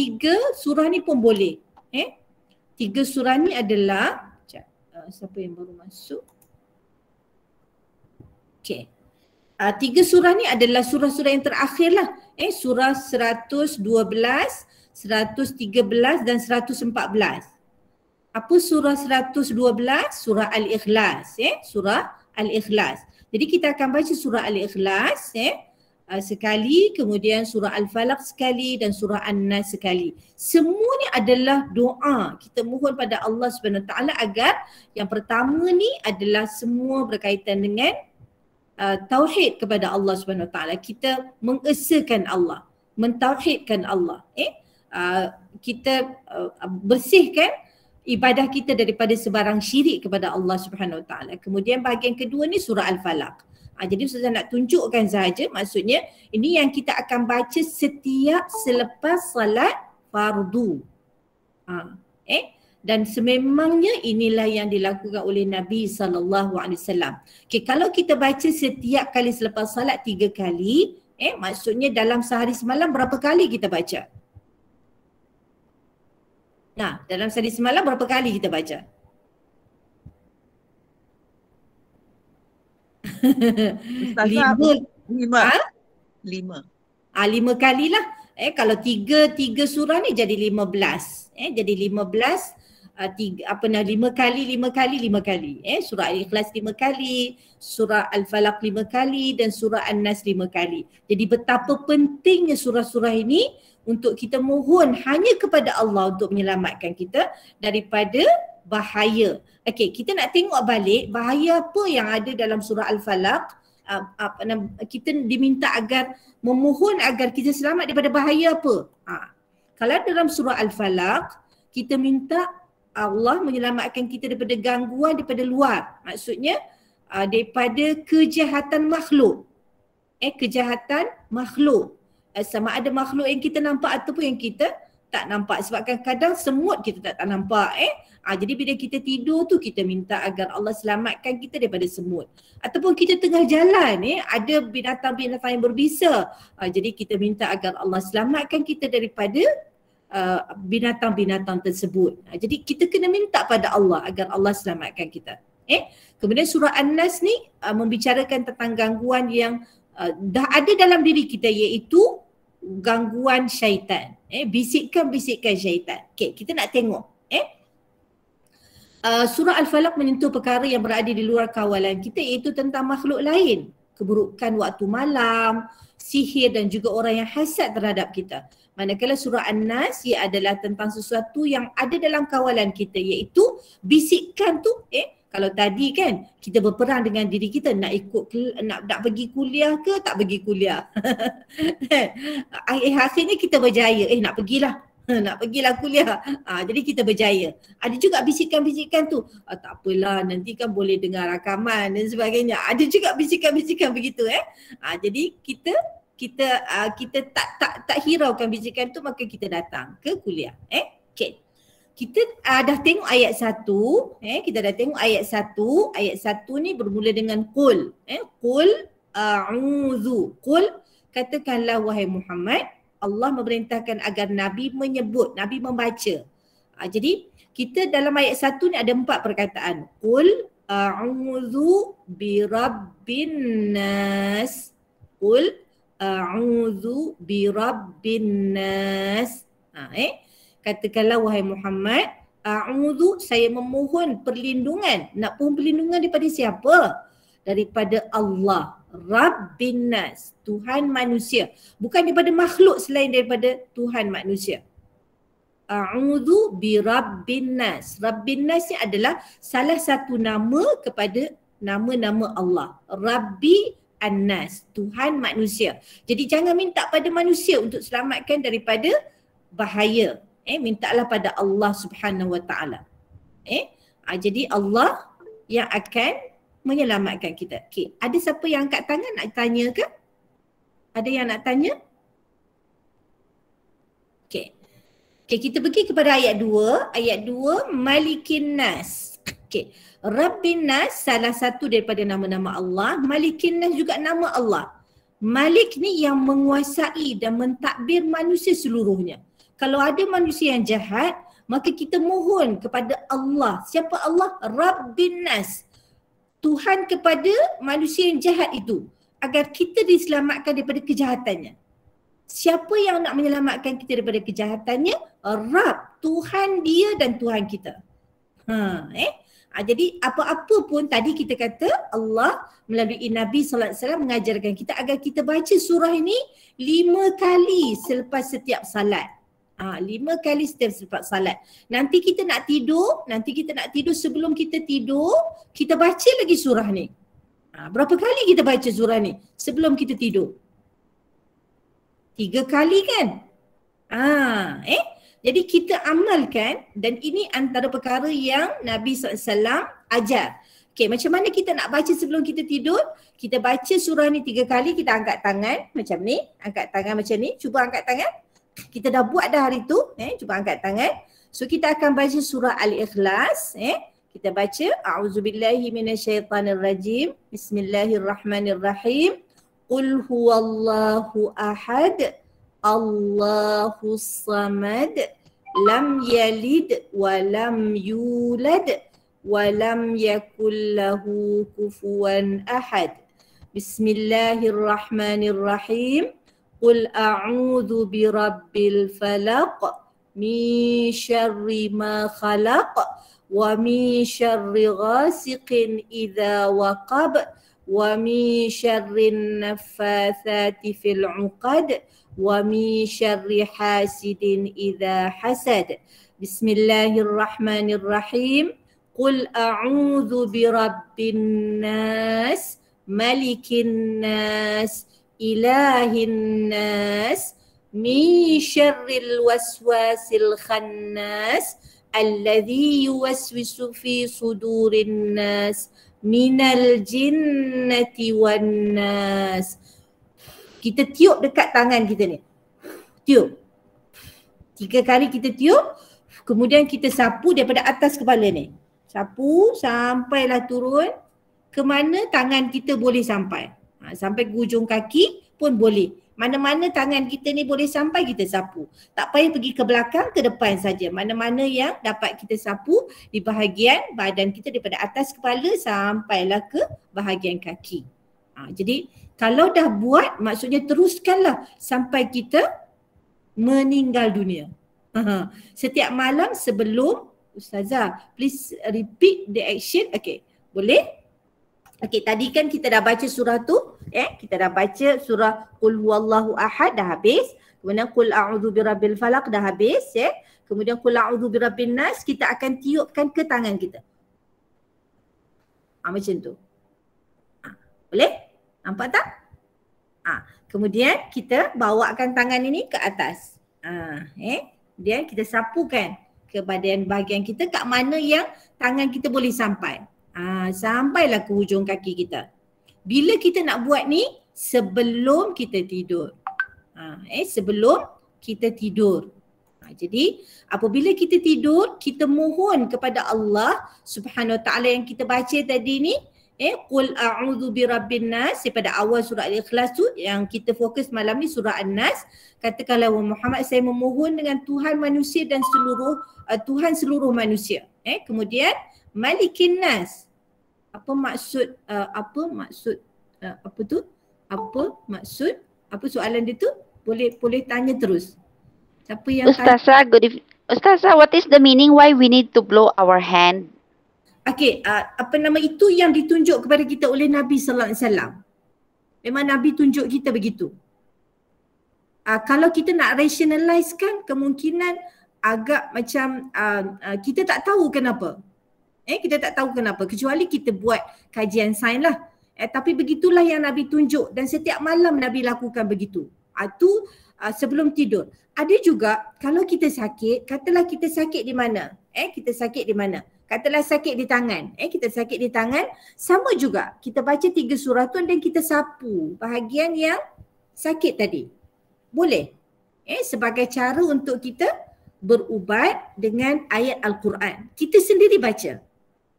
surah ni pun boleh. 3 surah ni adalah siapa yang baru masuk? Okey. 3 surah ni adalah surah-surah yang terakhir lah. Surah 112, 113 dan 114. Apa surah 112? Surah Al-Ikhlas. Surah Al-Ikhlas. Jadi kita akan baca surah Al-Ikhlas sekali, kemudian surah Al-Falaq sekali dan surah An-Nas sekali. Semua ni adalah doa. Kita mohon pada Allah Subhanahu Wa Taala agar yang pertama ni adalah semua berkaitan dengan tauhid kepada Allah Subhanahu Wa Taala. Kita mengesakan Allah, mentauhidkan Allah. Kita bersihkan ibadah kita daripada sebarang syirik kepada Allah Subhanahu Wa Taala. Kemudian bahagian kedua ni surah Al-Falaq. Jadi Ustazah nak tunjukkan sahaja, maksudnya ini yang kita akan baca setiap selepas salat fardu. Dan sememangnya inilah yang dilakukan oleh Nabi SAW. Okay, kalau kita baca setiap kali selepas salat 3 kali, maksudnya dalam sehari semalam berapa kali kita baca? Dalam sehari semalam berapa kali kita baca? Ustazah, 5. 5 kali lah. Kalau 3 surah ni jadi 15. Jadi 15 5 kali. Surah Al-Ikhlas 5 kali, surah Al-Falaq 5 kali dan surah An-Nas 5 kali. Jadi betapa pentingnya surah-surah ini untuk kita mohon hanya kepada Allah untuk menyelamatkan kita daripada bahaya. Okey, kita nak tengok balik bahaya apa yang ada dalam surah Al-Falaq. Kita diminta agar memohon agar kita selamat daripada bahaya apa. Kalau dalam surah Al-Falaq kita minta Allah menyelamatkan kita daripada gangguan daripada luar. Maksudnya daripada kejahatan makhluk. Kejahatan makhluk. Sama ada makhluk yang kita nampak ataupun yang kita tak nampak. Sebab kadang-kadang semut kita tak nampak. Jadi bila kita tidur tu kita minta agar Allah selamatkan kita daripada semut. Ataupun kita tengah jalan, ada binatang-binatang yang berbisa. Jadi kita minta agar Allah selamatkan kita daripada binatang-binatang tersebut. Jadi kita kena minta pada Allah agar Allah selamatkan kita. Kemudian surah An-Nas ni membicarakan tentang gangguan yang dah ada dalam diri kita, iaitu gangguan syaitan. Bisikan-bisikan syaitan. Kita nak tengok. Surah Al-Falaq menyentuh perkara yang berada di luar kawalan kita, iaitu tentang makhluk lain. Keburukan waktu malam, sihir dan juga orang yang hasad terhadap kita. Manakala surah An-Nas ia adalah tentang sesuatu yang ada dalam kawalan kita, iaitu bisikan tu. Kalau tadi kan kita berperang dengan diri kita, nak nak pergi kuliah ke tak pergi kuliah. Akhirnya kita berjaya, nak pergilah. Nak pergilah kuliah. Jadi kita berjaya. Ada juga bisikan-bisikan tu. Tak apalah, nanti kan boleh dengar rakaman dan sebagainya. Ada juga bisikan-bisikan begitu. Jadi kita tak hiraukan bisikan tu, maka kita datang ke kuliah. Kita dah tengok ayat 1. Kita dah tengok ayat 1. Ayat 1 ni bermula dengan qul. Qul a'udzu. Qul, katakanlah wahai Muhammad. Allah memerintahkan agar Nabi menyebut, Nabi membaca. Jadi kita dalam ayat 1 ni ada 4 perkataan. Qul a'udzu birabbin nas. Qul a'udzu birabbin nas. Katakanlah wahai Muhammad, a'udzu, saya memohon perlindungan. Nak mohon perlindungan daripada siapa? Daripada Allah, Rabbin Nas, Tuhan manusia. Bukan daripada makhluk selain daripada Tuhan manusia. A'udzu bi Rabbin Nas. Rabbin Nas ni adalah salah satu nama kepada nama-nama Allah. Rabbi An-Nas, Tuhan manusia. Jadi jangan minta pada manusia untuk selamatkan daripada bahaya. Mintalah pada Allah Subhanahu Wa Taala. Jadi Allah yang akan menyelamatkan kita. Ada siapa yang angkat tangan nak tanya ke? Ada yang nak tanya? Kita pergi kepada ayat 2. Ayat 2, Malikin Nas. Rabbin Nas salah satu daripada nama-nama Allah. Malikin Nas juga nama Allah. Malik ni yang menguasai dan mentadbir manusia seluruhnya. Kalau ada manusia yang jahat, maka kita mohon kepada Allah. Siapa Allah? Rabbin Nas. Tuhan kepada manusia yang jahat itu. Agar kita diselamatkan daripada kejahatannya. Siapa yang nak menyelamatkan kita daripada kejahatannya? Rabb. Tuhan dia dan Tuhan kita. Jadi apa-apa pun tadi kita kata Allah melalui Nabi SAW mengajarkan kita agar kita baca surah ini 5 kali selepas setiap salat. 5 kali setiap salat. Nanti kita nak tidur, sebelum kita tidur, kita baca lagi surah ni. Berapa kali kita baca surah ni sebelum kita tidur? 3 kali kan? Jadi kita amalkan, dan ini antara perkara yang Nabi SAW ajar. Macam mana kita nak baca sebelum kita tidur? Kita baca surah ni 3 kali, kita angkat tangan macam ni. Angkat tangan macam ni. Cuba angkat tangan. Kita dah buat dah hari tu. Cuba angkat tangan. So kita akan baca surah Al-Ikhlas. Kita baca. A'udzubillahi minasyaitanirrajim. Bismillahirrahmanirrahim. Qul huwallahu ahad. Allahus samad, lam yalid wa lam yulad wa lam yakul lahu kufuwan ahad. Bismillahirrahmanirrahim. Qul a'udzu birabbil falaq min syarri ma khalaq wa min syarri ghasiqin idza waqab wa min syarrin naffatsati fil 'uqad wa min syarri hasidin idza hasad. Bismillahirrahmanirrahim. Qul a'udzu birabbin nas, malikin nas, ilahin nas, min syarril waswasil khannas, alladzi yuwaswisu fi sudurin nas minal jinnati wan nas. Kita tiup dekat tangan kita ni. Tiup. 3 kali kita tiup, kemudian kita sapu daripada atas kepala ni. Sapu sampailah turun ke mana tangan kita boleh sampai. Sampai ke hujung kaki pun boleh. Mana-mana tangan kita ni boleh sampai, kita sapu. Tak payah pergi ke belakang, ke depan saja. Mana-mana yang dapat kita sapu di bahagian badan kita daripada atas kepala sampailah ke bahagian kaki. Jadi kalau dah buat, maksudnya teruskanlah sampai kita meninggal dunia. Setiap malam sebelum, Ustazah, please repeat the action. Okay, boleh? Okay, tadi kan kita dah baca surah tu. Kita dah baca surah Qul huwallahu ahad, dah habis. Kemudian Qul a'udzu birabbil falaq, dah habis. Kemudian Qul a'udzu birabbin nas, kita akan tiupkan ke tangan kita. Macam tu. Boleh? Nampak tak? Kemudian kita bawakan tangan ini ke atas. Kemudian kita sapukan ke bahagian kita kat mana yang tangan kita boleh sampai. Sampailah ke hujung kaki kita. Bila kita nak buat ni? Sebelum kita tidur. Sebelum kita tidur. Jadi apabila kita tidur, kita mohon kepada Allah Subhanahu Wa Taala yang kita baca tadi ni. Qul a'udzu birabbin nas, daripada awal surah Al-Ikhlas tu yang kita fokus malam ni, surah An-Nas. Katakanlah Muhammad, saya memohon dengan Tuhan manusia dan Tuhan seluruh manusia. Kemudian Malikin Nas. Apa maksud apa soalan dia tu? Boleh tanya terus. Siapa yang Ustazah, Ustazah, what is the meaning why we need to blow our hand? Okay, itu yang ditunjuk kepada kita oleh Nabi sallallahu alaihi wasallam. Memang Nabi tunjuk kita begitu. Kalau kita nak rationalize kan, kemungkinan agak macam kita tak tahu kenapa. Kita tak tahu kenapa, kecuali kita buat kajian sains lah. Tapi begitulah yang Nabi tunjuk dan setiap malam Nabi lakukan begitu. Itu sebelum tidur. Ada juga kalau kita sakit, katalah kita sakit di mana? Kita sakit di mana? Katalah sakit di tangan. Kita sakit di tangan, sama juga. Kita baca 3 surah tu dan kita sapu bahagian yang sakit tadi. Boleh. Sebagai cara untuk kita berubat dengan ayat Al-Quran. Kita sendiri baca.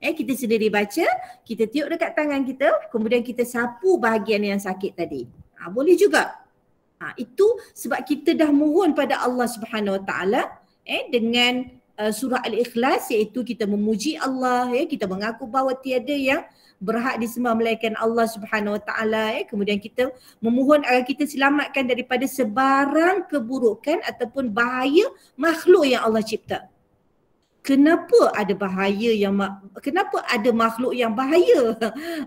Kita sendiri baca, kita tiup dekat tangan kita, kemudian kita sapu bahagian yang sakit tadi. Boleh juga. Itu sebab kita dah mohon pada Allah Subhanahu Wa Taala dengan surah Al-Ikhlas, iaitu kita memuji Allah, kita mengaku bahawa tiada yang berhak disembah melainkan Allah Subhanahu Wa Taala. Kemudian kita memohon agar kita selamatkan daripada sebarang keburukan ataupun bahaya makhluk yang Allah cipta. Kenapa ada makhluk yang bahaya?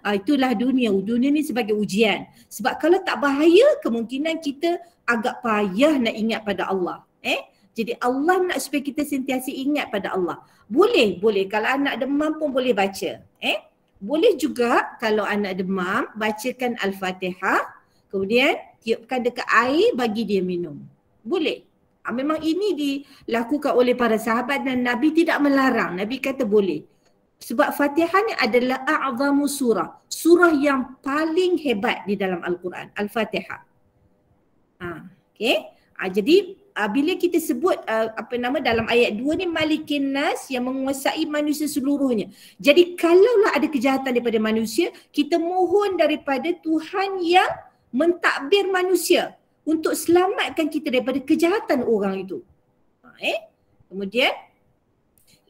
Itulah dunia. Dunia ni sebagai ujian. Sebab kalau tak bahaya, kemungkinan kita agak payah nak ingat pada Allah. Jadi Allah nak supaya kita sentiasa ingat pada Allah. Boleh. Kalau anak demam pun boleh baca. Boleh juga kalau anak demam, bacakan Al-Fatihah, kemudian tiupkan dekat air, bagi dia minum. Boleh. Memang ini dilakukan oleh para sahabat dan Nabi tidak melarang. Nabi kata boleh. Sebab Fatihah ni adalah a'zamu surah. Surah yang paling hebat di dalam Al-Quran. Al-Fatihah. Jadi bila kita sebut dalam ayat 2 ni, Malikin Nas, yang menguasai manusia seluruhnya. Jadi kalaulah ada kejahatan daripada manusia, kita mohon daripada Tuhan yang mentadbir manusia untuk selamatkan kita daripada kejahatan orang itu. Kemudian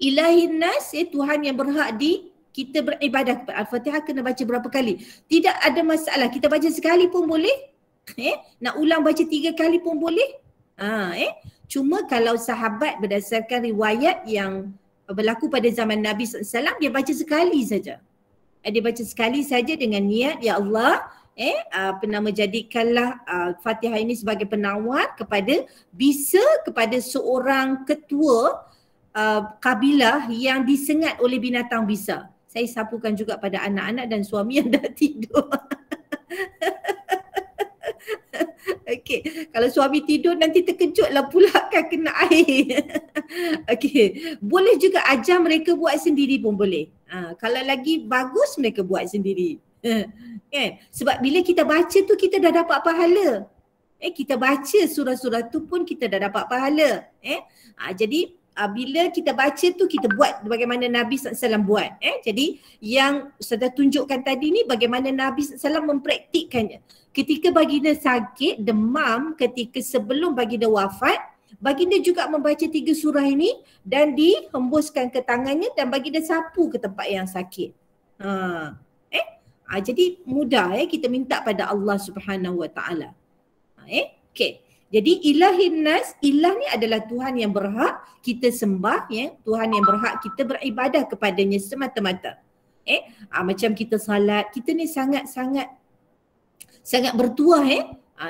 Ilahin Nas, Tuhan yang berhak kita beribadah kepada. Al-Fatihah kena baca berapa kali? Tidak ada masalah. Kita baca sekali pun boleh. Nak ulang baca 3 kali pun boleh. Cuma kalau sahabat berdasarkan riwayat yang berlaku pada zaman Nabi SAW, dia baca sekali saja. Dia baca sekali saja dengan niat, ya Allah, jadikanlah Fatihah ini sebagai penawar kepada seorang ketua kabilah yang disengat oleh binatang bisa. Saya sapukan juga pada anak-anak dan suami yang dah tidur. Okey, kalau suami tidur nanti terkejutlah pula kan kena air. Okey, boleh juga ajar mereka buat sendiri pun boleh. Kalau lagi bagus mereka buat sendiri. Kan? Sebab bila kita baca tu kita dah dapat pahala. Kita baca surah-surah tu pun kita dah dapat pahala. Jadi bila kita baca tu kita buat bagaimana Nabi SAW buat. Jadi yang Ustazah tunjukkan tadi ni bagaimana Nabi SAW mempraktikkannya. Ketika baginda sakit, demam, ketika sebelum baginda wafat, baginda juga membaca 3 surah ini dan dihembuskan ke tangannya dan baginda sapu ke tempat yang sakit. Jadi mudah kita minta pada Allah Subhanahu Wa Taala. Okey. Jadi ilahin nas, ilah ni adalah Tuhan yang berhak kita sembah, Tuhan yang berhak kita beribadah kepadanya semata-mata. Macam kita salat, kita ni sangat bertuah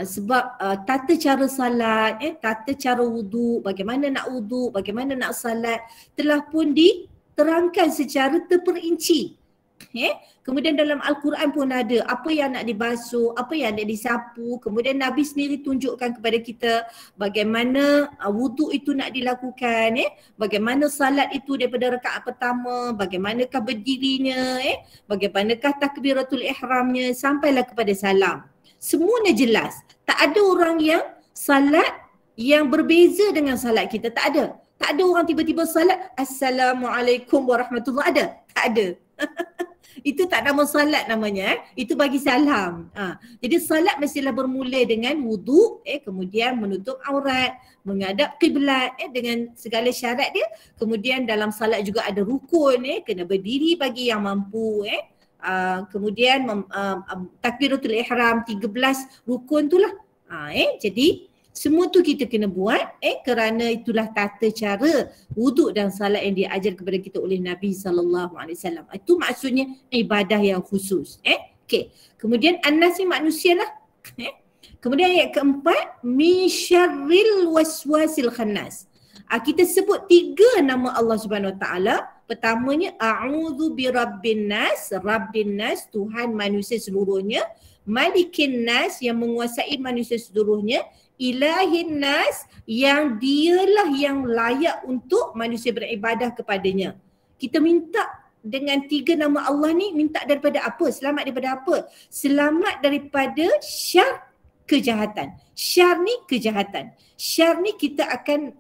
sebab tata cara salat, tata cara wuduk, bagaimana nak wuduk, bagaimana nak salat telah pun diterangkan secara terperinci. Kemudian dalam Al-Quran pun ada apa yang nak dibasuh, apa yang nak disapu. Kemudian Nabi sendiri tunjukkan kepada kita bagaimana wuduk itu nak dilakukan, bagaimana salat itu daripada rakaat pertama, bagaimanakah berdirinya, bagaimanakah takbiratul ihramnya sampailah kepada salam. Semuanya jelas. Tak ada orang yang salat yang berbeza dengan salat kita, tak ada. Tak ada orang tiba-tiba salat Assalamualaikum warahmatullahi ada. Tak ada. Itu tak nama salat namanya, itu bagi salam. Jadi salat mestilah bermula dengan wuduk, kemudian menutup aurat, menghadap kiblat dengan segala syarat dia. Kemudian dalam salat juga ada rukun, kena berdiri bagi yang mampu, kemudian takbiratul ihram 13 rukun tu lah. Jadi semua tu kita kena buat kerana itulah tata cara wuduk dan salat yang diajar kepada kita oleh Nabi SAW. Itu maksudnya ibadah yang khusus. Okey. Kemudian an-nas ni manusia lah. Kemudian ayat keempat, min syarril waswasil khannas. Kita sebut 3 nama Allah Subhanahu Wa Taala. Pertamanya a'udzu birabbin nas, rabbin nas, Tuhan manusia seluruhnya, malikin nas yang menguasai manusia seluruhnya, ilahin nas yang dialah yang layak untuk manusia beribadah kepadanya. Kita minta dengan 3 nama Allah ni, minta daripada apa? Selamat daripada apa? Selamat daripada syar kejahatan. Syar ni kejahatan. Syar ni kita akan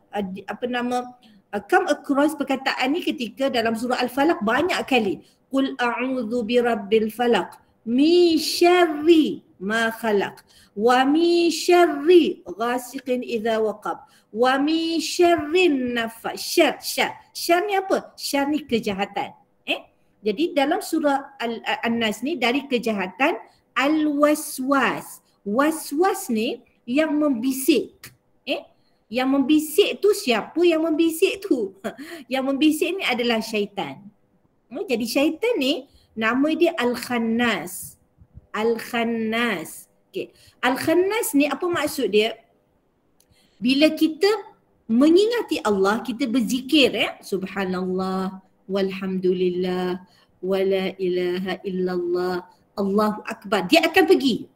come across perkataan ni ketika dalam surah Al-Falaq banyak kali. Qul a'udzu birabbil falaq min syarri ma khalaq wa min syarri ghasiqin idza waqab wa min syarrin nafasyat. Syar ni apa? Syar ni kejahatan. Jadi dalam surah An-Nas ni dari kejahatan al-waswas. Waswas ni yang membisik. Yang membisik tu siapa yang membisik tu? Yang membisik ni adalah syaitan. Jadi syaitan ni nama dia Al-Khannas. Al-Khannas. Okay. Al-Khannas ni apa maksud dia? Bila kita mengingati Allah, kita berzikir Subhanallah, walhamdulillah, wala ilaha illallah, Allahu Akbar. Dia akan pergi.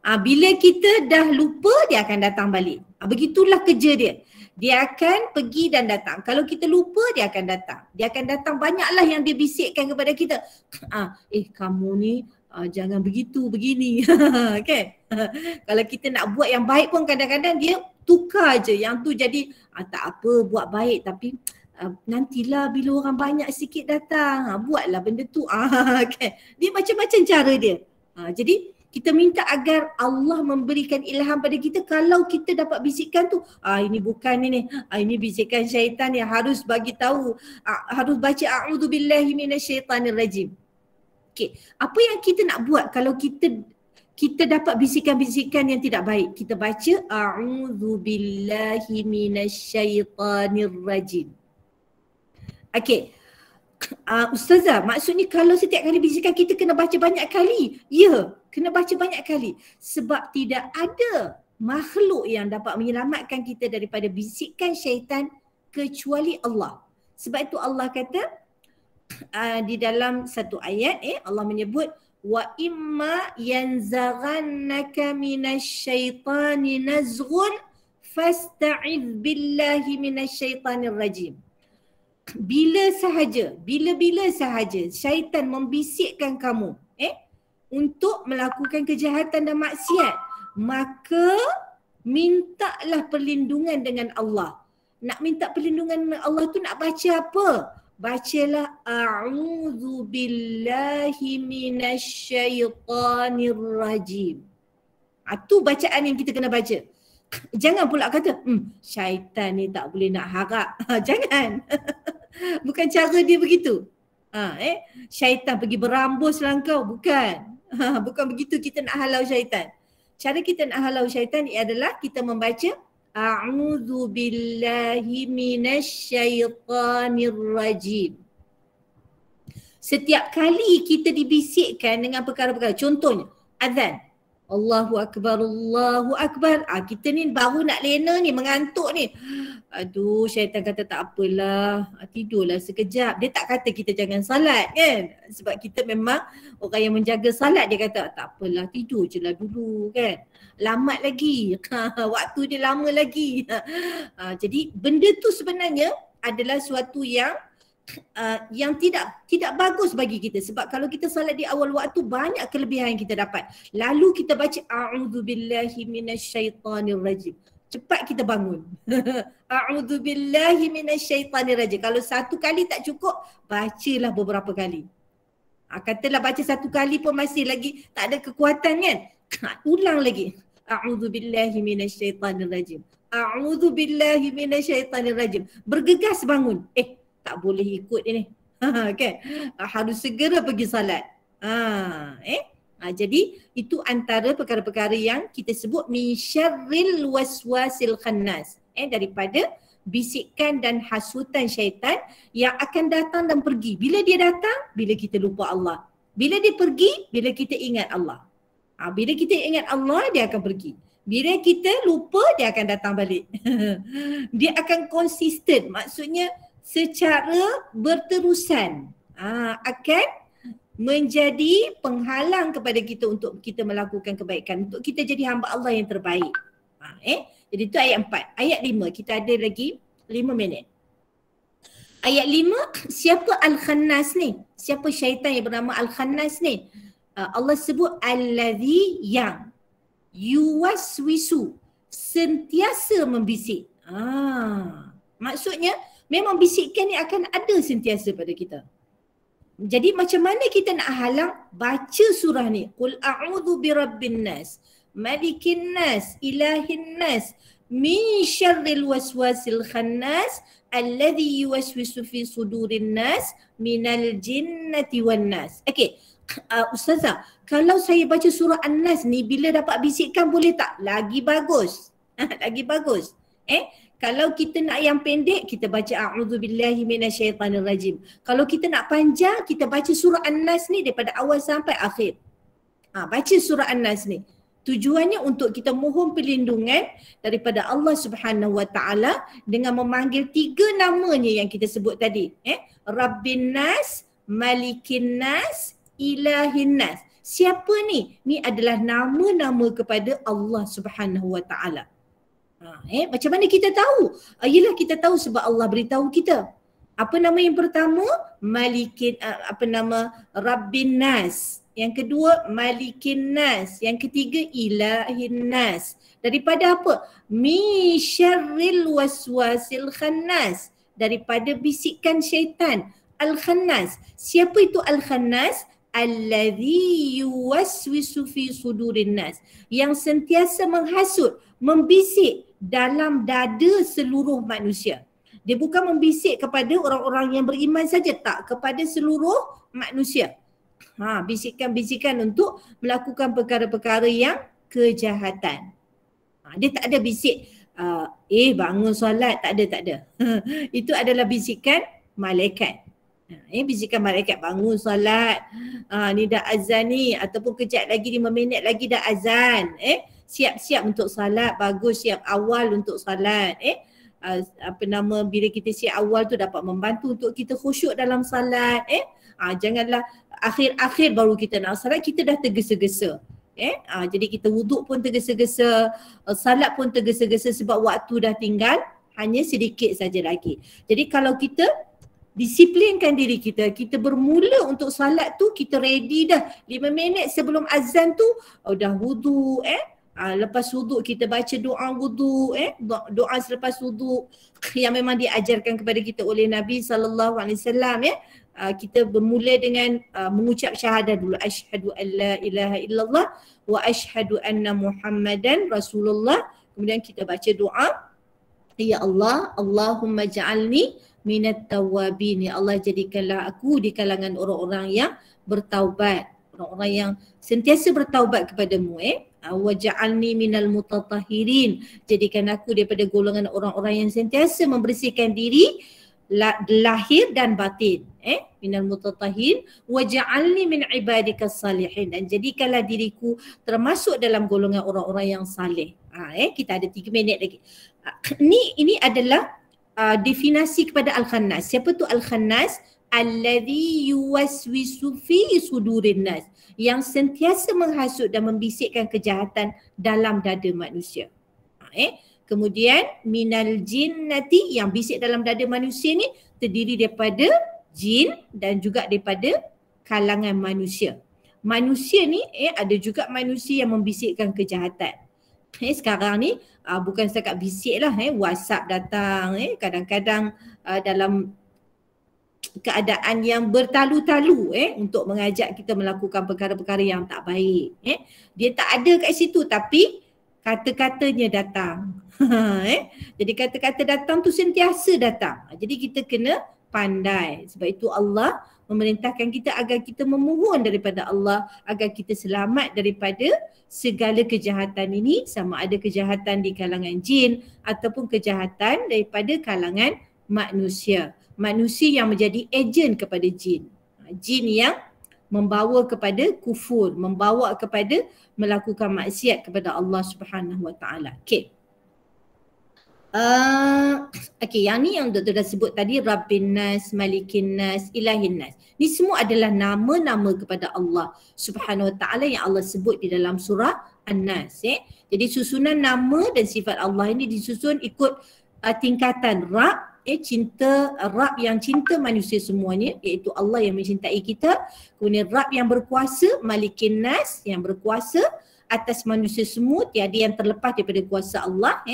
Bila kita dah lupa, dia akan datang balik. Begitulah kerja dia. Dia akan pergi dan datang. Kalau kita lupa, dia akan datang. Dia akan datang, banyaklah yang dia bisikkan kepada kita. Kamu ni jangan begitu, begini. Kan? Kalau kita nak buat yang baik pun kadang-kadang dia tukar je. Yang tu jadi tak apa buat baik tapi nantilah bila orang banyak sikit datang. Buatlah benda tu. Kan? Dia macam-macam cara dia. Jadi kita minta agar Allah memberikan ilham pada kita kalau kita dapat bisikan tu. Ini bukan ini. Ini bisikan syaitan yang harus bagi tahu. Harus baca a'udzubillahi minasyaitanirrajim. Okey, apa yang kita nak buat kalau kita dapat bisikan-bisikan yang tidak baik? Kita baca a'udzubillahi minasyaitanirrajim. Okey. Ustazah, maksudnya kalau setiap kali bisikan kita kena baca banyak kali? Ya, kena baca banyak kali. Sebab tidak ada makhluk yang dapat menyelamatkan kita daripada bisikan syaitan kecuali Allah. Sebab itu Allah kata di dalam satu ayat Allah menyebut wa imma yanzaghannaka minasyaitani nazghun fasta'idz billahi minasyaitanir rajim. Bila sahaja syaitan membisikkan kamu untuk melakukan kejahatan dan maksiat, maka mintalah perlindungan dengan Allah. Nak minta perlindungan dengan Allah tu nak baca apa? Bacalah a'udzu billahi minasyaitanir rajim. Tu bacaan yang kita kena baca. Jangan pula kata, syaitan ni tak boleh nak harap. Jangan. Bukan cara dia begitu. Syaitan pergi berambus lah kau. Bukan. Bukan begitu kita nak halau syaitan. Cara kita nak halau syaitan adalah kita membaca a'udzu billahi minasyaitanir rajim. Setiap kali kita dibisikkan dengan perkara-perkara, contohnya azan, Allahu Akbar, Allahu Akbar. Kita ni baru nak lena ni, mengantuk ni. Aduh, syaitan kata tak apalah, tidurlah sekejap. Dia tak kata kita jangan salat kan. Sebab kita memang orang yang menjaga salat, dia kata tak apalah, tidur je lah dulu kan. Lamat lagi, waktu dia lama lagi. Jadi benda tu sebenarnya adalah suatu yang tidak bagus bagi kita, sebab kalau kita salat di awal waktu banyak kelebihan yang kita dapat. Lalu kita baca a'udzubillahi minasyaitanir rajim, cepat kita bangun. A'udzubillahi minasyaitanir rajim. Kalau satu kali tak cukup, bacalah beberapa kali. Katalah baca satu kali pun masih lagi tak ada kekuatan kan, ulang lagi. A'udzubillahi minasyaitanir rajim, a'udzubillahi minasyaitanir rajim. Bergegas bangun. Tak boleh ikut dia ni. Kan? Harus segera pergi salat. Jadi itu antara perkara-perkara yang kita sebut min syarril waswasil khannas. Daripada bisikan dan hasutan syaitan yang akan datang dan pergi. Bila dia datang, bila kita lupa Allah. Bila dia pergi, bila kita ingat Allah. Bila kita ingat Allah, dia akan pergi. Bila kita lupa, dia akan datang balik. Dia akan konsisten. Maksudnya secara berterusan akan menjadi penghalang kepada kita untuk kita melakukan kebaikan, untuk kita jadi hamba Allah yang terbaik. Jadi itu ayat 4. Ayat 5, kita ada lagi 5 minit. Ayat 5, siapa Al-Khannas ni? Siapa syaitan yang bernama Al-Khannas ni? Allah sebut allazi yang yuwaswisu, sentiasa membisik. Maksudnya memang bisikan ni akan ada sentiasa pada kita. Jadi macam mana kita nak halang? Baca surah ni. Qul a'udzu birabbin nas, malikin nas, ilahin nas, min syarril waswasil khannas, alladhi yuwaswisu fi sudurin nas, minal jinnati wan nas. Okey. Ustazah, kalau saya baca surah An-Nas ni bila dapat bisikan boleh tak? Lagi bagus. Lagi bagus. Kalau kita nak yang pendek, kita baca a'udzubillahi minasyaitanir rajim. Kalau kita nak panjang, kita baca surah An-Nas ni daripada awal sampai akhir. Baca surah An-Nas ni. Tujuannya untuk kita mohon perlindungan daripada Allah Subhanahu Wa Taala dengan memanggil 3 namanya yang kita sebut tadi. Rabbin Nas, Malikin Nas, Ilahin Nas. Siapa ni? Ni adalah nama-nama kepada Allah Subhanahu Wa Taala. Macam mana kita tahu? Yelah, kita tahu sebab Allah beritahu kita. Apa nama yang pertama? Malikin, Rabbin Nas. Yang kedua, Malikin Nas. Yang ketiga, Ilahin Nas. Daripada apa? Min syarril waswasil khannas. Daripada bisikan syaitan. Al-Khannas. Siapa itu Al-Khannas? Alladhi yuwaswisu fi sudurin nas. Yang sentiasa menghasut, membisik dalam dada seluruh manusia. Dia bukan membisik kepada orang-orang yang beriman saja, tak, kepada seluruh manusia. Bisikan-bisikan untuk melakukan perkara-perkara yang kejahatan. Dia tak ada bisik bangun solat, tak ada. Itu adalah bisikan malaikat. Bisikan malaikat, bangun solat, ni dah azan ni, ataupun kejap lagi 5 minit lagi dah azan. Siap-siap untuk salat, bagus, siap awal untuk salat. Bila kita siap awal tu dapat membantu untuk kita khusyuk dalam salat. Janganlah akhir-akhir baru kita nak salat, kita dah tergesa-gesa. Jadi kita wuduk pun tergesa-gesa, salat pun tergesa-gesa sebab waktu dah tinggal hanya sedikit saja lagi. Jadi kalau kita disiplinkan diri kita, kita bermula untuk salat tu, kita ready dah 5 minit sebelum azan tu, dah wuduk, lepas wuduk kita baca doa wuduk, doa selepas wuduk yang memang diajarkan kepada kita oleh Nabi SAW, kita bermula dengan mengucap syahadah dulu, asyhadu an la ilaha illallah wa asyhadu anna Muhammadan Rasulullah. Kemudian kita baca doa, ya Allah, Allahumma ja'alni minat tawabin, ya Allah jadikanlah aku di kalangan orang-orang yang bertaubat, orang-orang yang sentiasa bertaubat kepadamu. Wa ja'alni minal mutatahhirin, jadikan aku daripada golongan orang-orang yang sentiasa membersihkan diri lahir dan batin, minal mutatahhirin, wa ja'alni min ibadikas salihin, dan jadikanlah diriku termasuk dalam golongan orang-orang yang saleh. Kita ada 3 minit lagi. Ini adalah definisi kepada Al-Khannas. Siapa tu Al-Khannas? Alladhi yuwaswisu fi sudurin nas, yang sentiasa menghasut dan membisikkan kejahatan dalam dada manusia. Kemudian minal jinnati, yang bisik dalam dada manusia ni terdiri daripada jin dan juga daripada kalangan manusia. Manusia ni ada juga manusia yang membisikkan kejahatan. Sekarang ni bukan setakat bisik lah, WhatsApp datang, kadang-kadang dalam keadaan yang bertalu-talu untuk mengajak kita melakukan perkara-perkara yang tak baik. Dia tak ada kat situ tapi kata-katanya datang. Jadi kata-kata datang tu sentiasa datang. Jadi kita kena pandai. Sebab itu Allah memerintahkan kita agar kita memohon daripada Allah agar kita selamat daripada segala kejahatan ini, sama ada kejahatan di kalangan jin ataupun kejahatan daripada kalangan manusia. Manusia yang menjadi ejen kepada jin. Jin yang membawa kepada kufur, membawa kepada melakukan maksiat kepada Allah Subhanahu Wa Taala. Okey. Yang ni yang doktor dah sebut tadi, Rabbin Nas, Malikin Nas, Ilahin Nas. Ni semua adalah nama-nama kepada Allah Subhanahu Wa Taala yang Allah sebut di dalam surah An-Nas. Jadi susunan nama dan sifat Allah ini disusun ikut tingkatan Rabb, Rabb yang cinta manusia semuanya, iaitu Allah yang mencintai kita. Kemudian Rabb yang berkuasa, Malikin Nas, yang berkuasa atas manusia semua, tiada yang terlepas daripada kuasa Allah.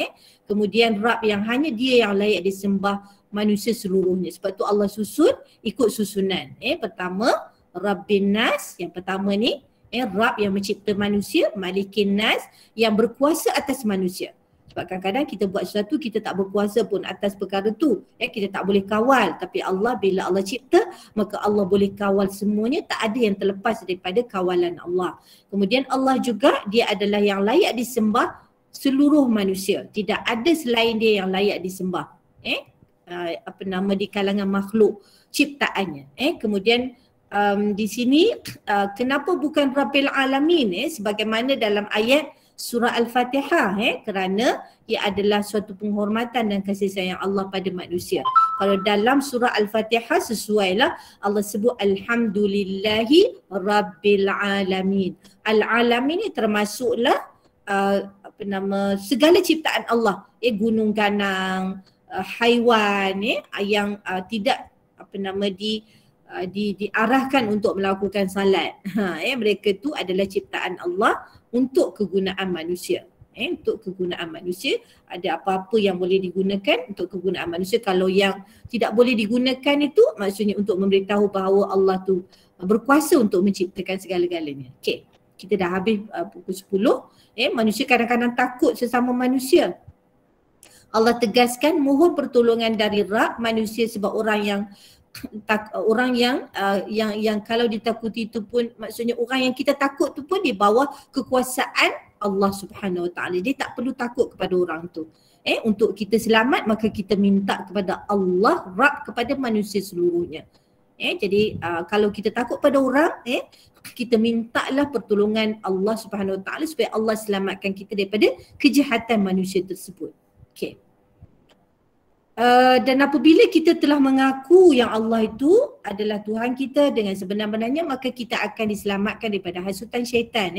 Kemudian Rabb yang hanya dia yang layak disembah manusia seluruhnya. Sebab tu Allah susun ikut susunan. Pertama Rabbin Nas, yang pertama ni Rabb yang mencipta manusia, Malikin Nas yang berkuasa atas manusia. Sebab kadang-kadang kita buat sesuatu kita tak berkuasa pun atas perkara tu. Kita tak boleh kawal, tapi Allah bila Allah cipta maka Allah boleh kawal semuanya, tak ada yang terlepas daripada kawalan Allah. Kemudian Allah juga dia adalah yang layak disembah seluruh manusia. Tidak ada selain dia yang layak disembah. Di kalangan makhluk ciptaannya. Kemudian di sini kenapa bukan Rabbil Alamin sebagaimana dalam ayat surah Al-Fatihah, kerana ia adalah suatu penghormatan dan kasih sayang Allah pada manusia. Kalau dalam surah Al-Fatihah sesuailah Allah sebut Alhamdulillahi Rabbil Alamin. Al-Alamin ni termasuklah segala ciptaan Allah, gunung ganang, haiwan yang tidak diarahkan untuk melakukan salat. Mereka tu adalah ciptaan Allah untuk kegunaan manusia. Untuk kegunaan manusia, ada apa-apa yang boleh digunakan untuk kegunaan manusia. Kalau yang tidak boleh digunakan itu maksudnya untuk memberitahu bahawa Allah tu berkuasa untuk menciptakan segala-galanya. Okey, kita dah habis pukul 10. Manusia kadang-kadang takut sesama manusia. Allah tegaskan mohon pertolongan dari Rabb manusia sebab orang yang kalau ditakuti itu pun maksudnya orang yang kita takut tu pun di bawah kekuasaan Allah Subhanahu Wa Taala. Dia tak perlu takut kepada orang tu. Untuk kita selamat maka kita minta kepada Allah Rabb kepada manusia seluruhnya. Jadi kalau kita takut pada orang, kita mintalah pertolongan Allah Subhanahu Wa Taala supaya Allah selamatkan kita daripada kejahatan manusia tersebut. Okey. Dan apabila kita telah mengaku yang Allah itu adalah Tuhan kita dengan sebenar-benarnya, maka kita akan diselamatkan daripada hasutan syaitan.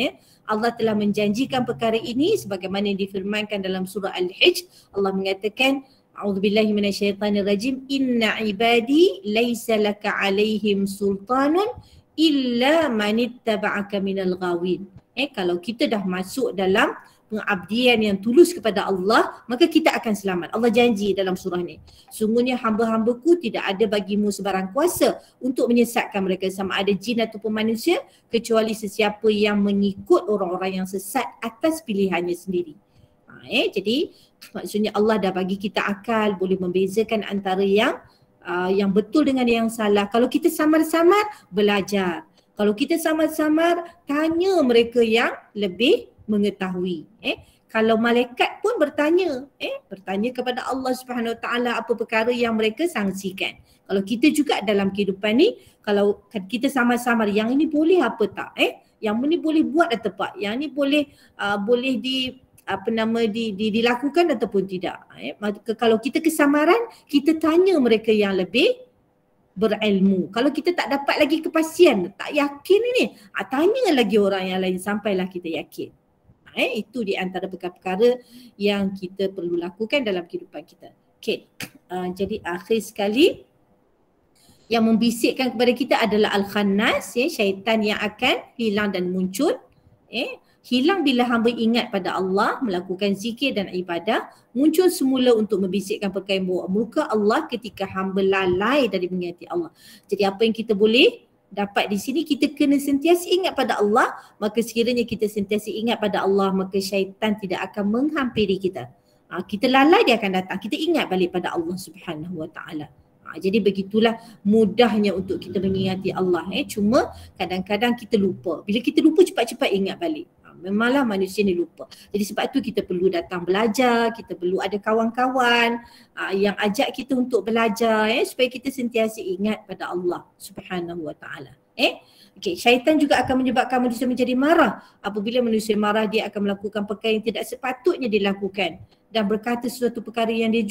Allah telah menjanjikan perkara ini sebagaimana yang difirmankan dalam surah Al-Hijj. Allah mengatakan, A'udzubillahi minasyaitanirrajim, inna ibadi laisa laka alaihim sultanun illa manittaba'aka minal ghawin. Kalau kita dah masuk dalam pengabdian yang tulus kepada Allah, maka kita akan selamat. Allah janji dalam surah ni, sungguhnya hamba-hambaku tidak ada bagimu sebarang kuasa untuk menyesatkan mereka, sama ada jin ataupun manusia, kecuali sesiapa yang mengikut orang-orang yang sesat atas pilihannya sendiri. Jadi maksudnya Allah dah bagi kita akal, boleh membezakan antara yang betul dengan yang salah. Kalau kita samar-samar, belajar. Kalau kita samar-samar, tanya mereka yang lebih mengetahui. Kalau malaikat pun bertanya, bertanya kepada Allah Subhanahu Wa Taala apa perkara yang mereka sangsikan. Kalau kita juga dalam kehidupan ni, kalau kita samar-samar, yang ini boleh apa tak? Yang ini boleh buat atau tak? Yang ini boleh dilakukan ataupun tidak. Maka kalau kita kesamaran, kita tanya mereka yang lebih berilmu. Kalau kita tak dapat lagi kepastian, tak yakin ini, tanya lagi orang yang lain sampailah kita yakin. Itu di antara perkara-perkara yang kita perlu lakukan dalam kehidupan kita. Jadi akhir sekali, yang membisikkan kepada kita adalah Al-Khannas, syaitan yang akan hilang dan muncul. Hilang bila hamba ingat pada Allah, melakukan zikir dan ibadah. Muncul semula untuk membisikkan perkara yang buruk muka Allah ketika hamba lalai dari mengingati Allah. Jadi apa yang kita boleh dapat di sini, kita kena sentiasa ingat pada Allah. Maka sekiranya kita sentiasa ingat pada Allah, maka syaitan tidak akan menghampiri kita. Kita lalai, dia akan datang. Kita ingat balik pada Allah Subhanahu Wa Taala. Jadi begitulah mudahnya untuk kita mengingati Allah. Cuma kadang-kadang kita lupa. Bila kita lupa, cepat-cepat ingat balik. Memanglah manusia ni lupa. Jadi sebab tu kita perlu datang belajar, kita perlu ada kawan-kawan yang ajak kita untuk belajar, supaya kita sentiasa ingat pada Allah Subhanahu Wa Taala. Syaitan juga akan menyebabkan manusia menjadi marah. Apabila manusia marah, dia akan melakukan perkara yang tidak sepatutnya dilakukan dan berkata sesuatu perkara yang dia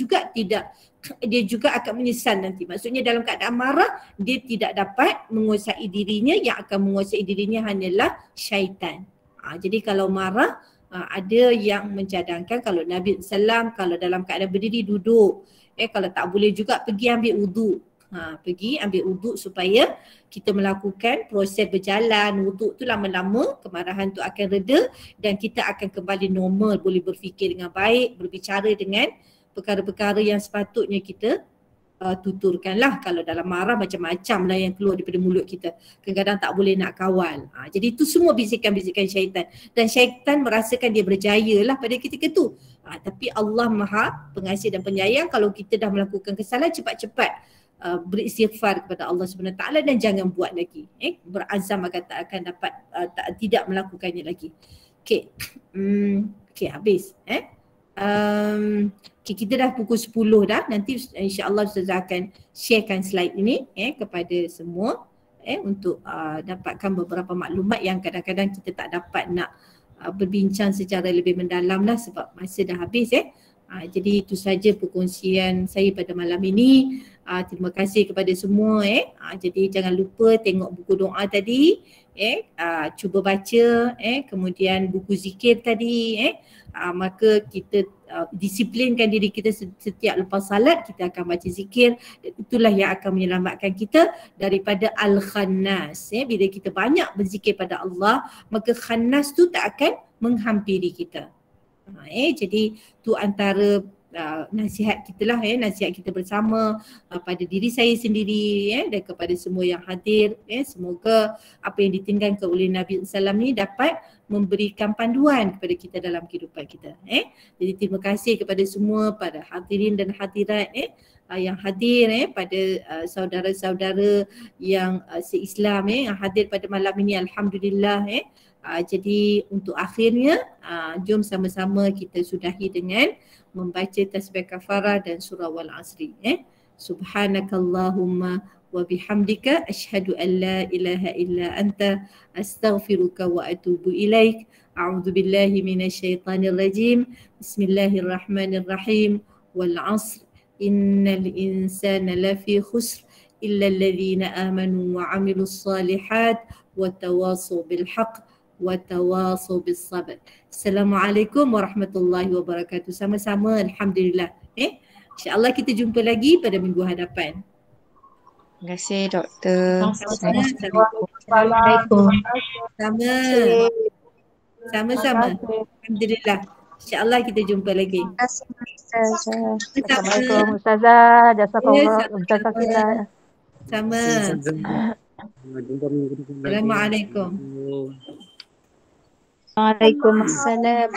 juga akan menyesal nanti. Maksudnya dalam keadaan marah, dia tidak dapat menguasai dirinya. Yang akan menguasai dirinya hanyalah syaitan. Jadi kalau marah, ada yang mencadangkan kalau Nabi SAW, kalau dalam keadaan berdiri, duduk. Kalau tak boleh juga, pergi ambil wuduk. Pergi ambil wuduk supaya kita melakukan proses berjalan. Wuduk tu lama-lama kemarahan tu akan reda dan kita akan kembali normal, boleh berfikir dengan baik, berbicara dengan perkara-perkara yang sepatutnya kita tuturkanlah. Kalau dalam marah, macam-macam lah yang keluar daripada mulut kita. Kadang-kadang tak boleh nak kawal. Jadi itu semua bisikan-bisikan syaitan. Dan syaitan merasakan dia berjaya lah pada ketika tu. Tapi Allah Maha Pengasih dan Penyayang. Kalau kita dah melakukan kesalahan, cepat-cepat beristighfar kepada Allah Subhanahu Wa Taala dan jangan buat lagi. Berazam agar tak akan dapat tidak melakukannya lagi. Habis. Kita dah pukul 10 dah. Nanti insya-Allah Ustazah akan sharekan slide ini kepada semua untuk dapatkan beberapa maklumat yang kadang-kadang kita tak dapat nak berbincang secara lebih mendalam lah sebab masa dah habis. Jadi itu saja perkongsian saya pada malam ini. Terima kasih kepada semua. Jadi jangan lupa tengok buku doa tadi. Cuba baca. Kemudian buku zikir tadi. Maka kita disiplinkan diri kita setiap lepas salat kita akan baca zikir. Itulah yang akan menyelamatkan kita daripada Al-Khannas. Bila kita banyak berzikir pada Allah, maka Khannas tu tak akan menghampiri kita. Jadi tu antara nasihat kita lah, nasihat kita bersama pada diri saya sendiri dan kepada semua yang hadir. Semoga apa yang ditinggalkan oleh Nabi SAW ni dapat memberikan panduan kepada kita dalam kehidupan kita. Jadi terima kasih kepada semua, pada hadirin dan hadirat yang hadir, pada saudara-saudara yang se-Islam yang hadir pada malam ini. Alhamdulillah. Jadi untuk akhirnya jom sama-sama kita sudahi dengan membaca tasbih kafarah dan surah wal asri. Subhanakallahumma wa bihamdika asyhadu an la ilaha illa anta astaghfiruka wa atubu ilaik. A'udzu billahi minasyaitonir rajim. Bismillahirrahmanirrahim. Wal 'asr innal insana lafi khusr illa alladhina amanu wa 'amilus solihat wa tawasaw bil haqq wa tawasaw bis sabr. Assalamualaikum warahmatullahi wabarakatuh. Sama-sama, alhamdulillah. InsyaAllah kita jumpa lagi pada minggu hadapan. Terima kasih doktor. Assalamualaikum. Sama-sama. Alhamdulillah. InsyaAllah kita jumpa lagi. Assalamualaikum Ustazah. Jazakallah. Jazakallah. Sama. Assalamualaikum. Waalaikumsalam.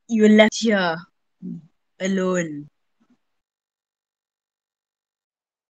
You left here alone.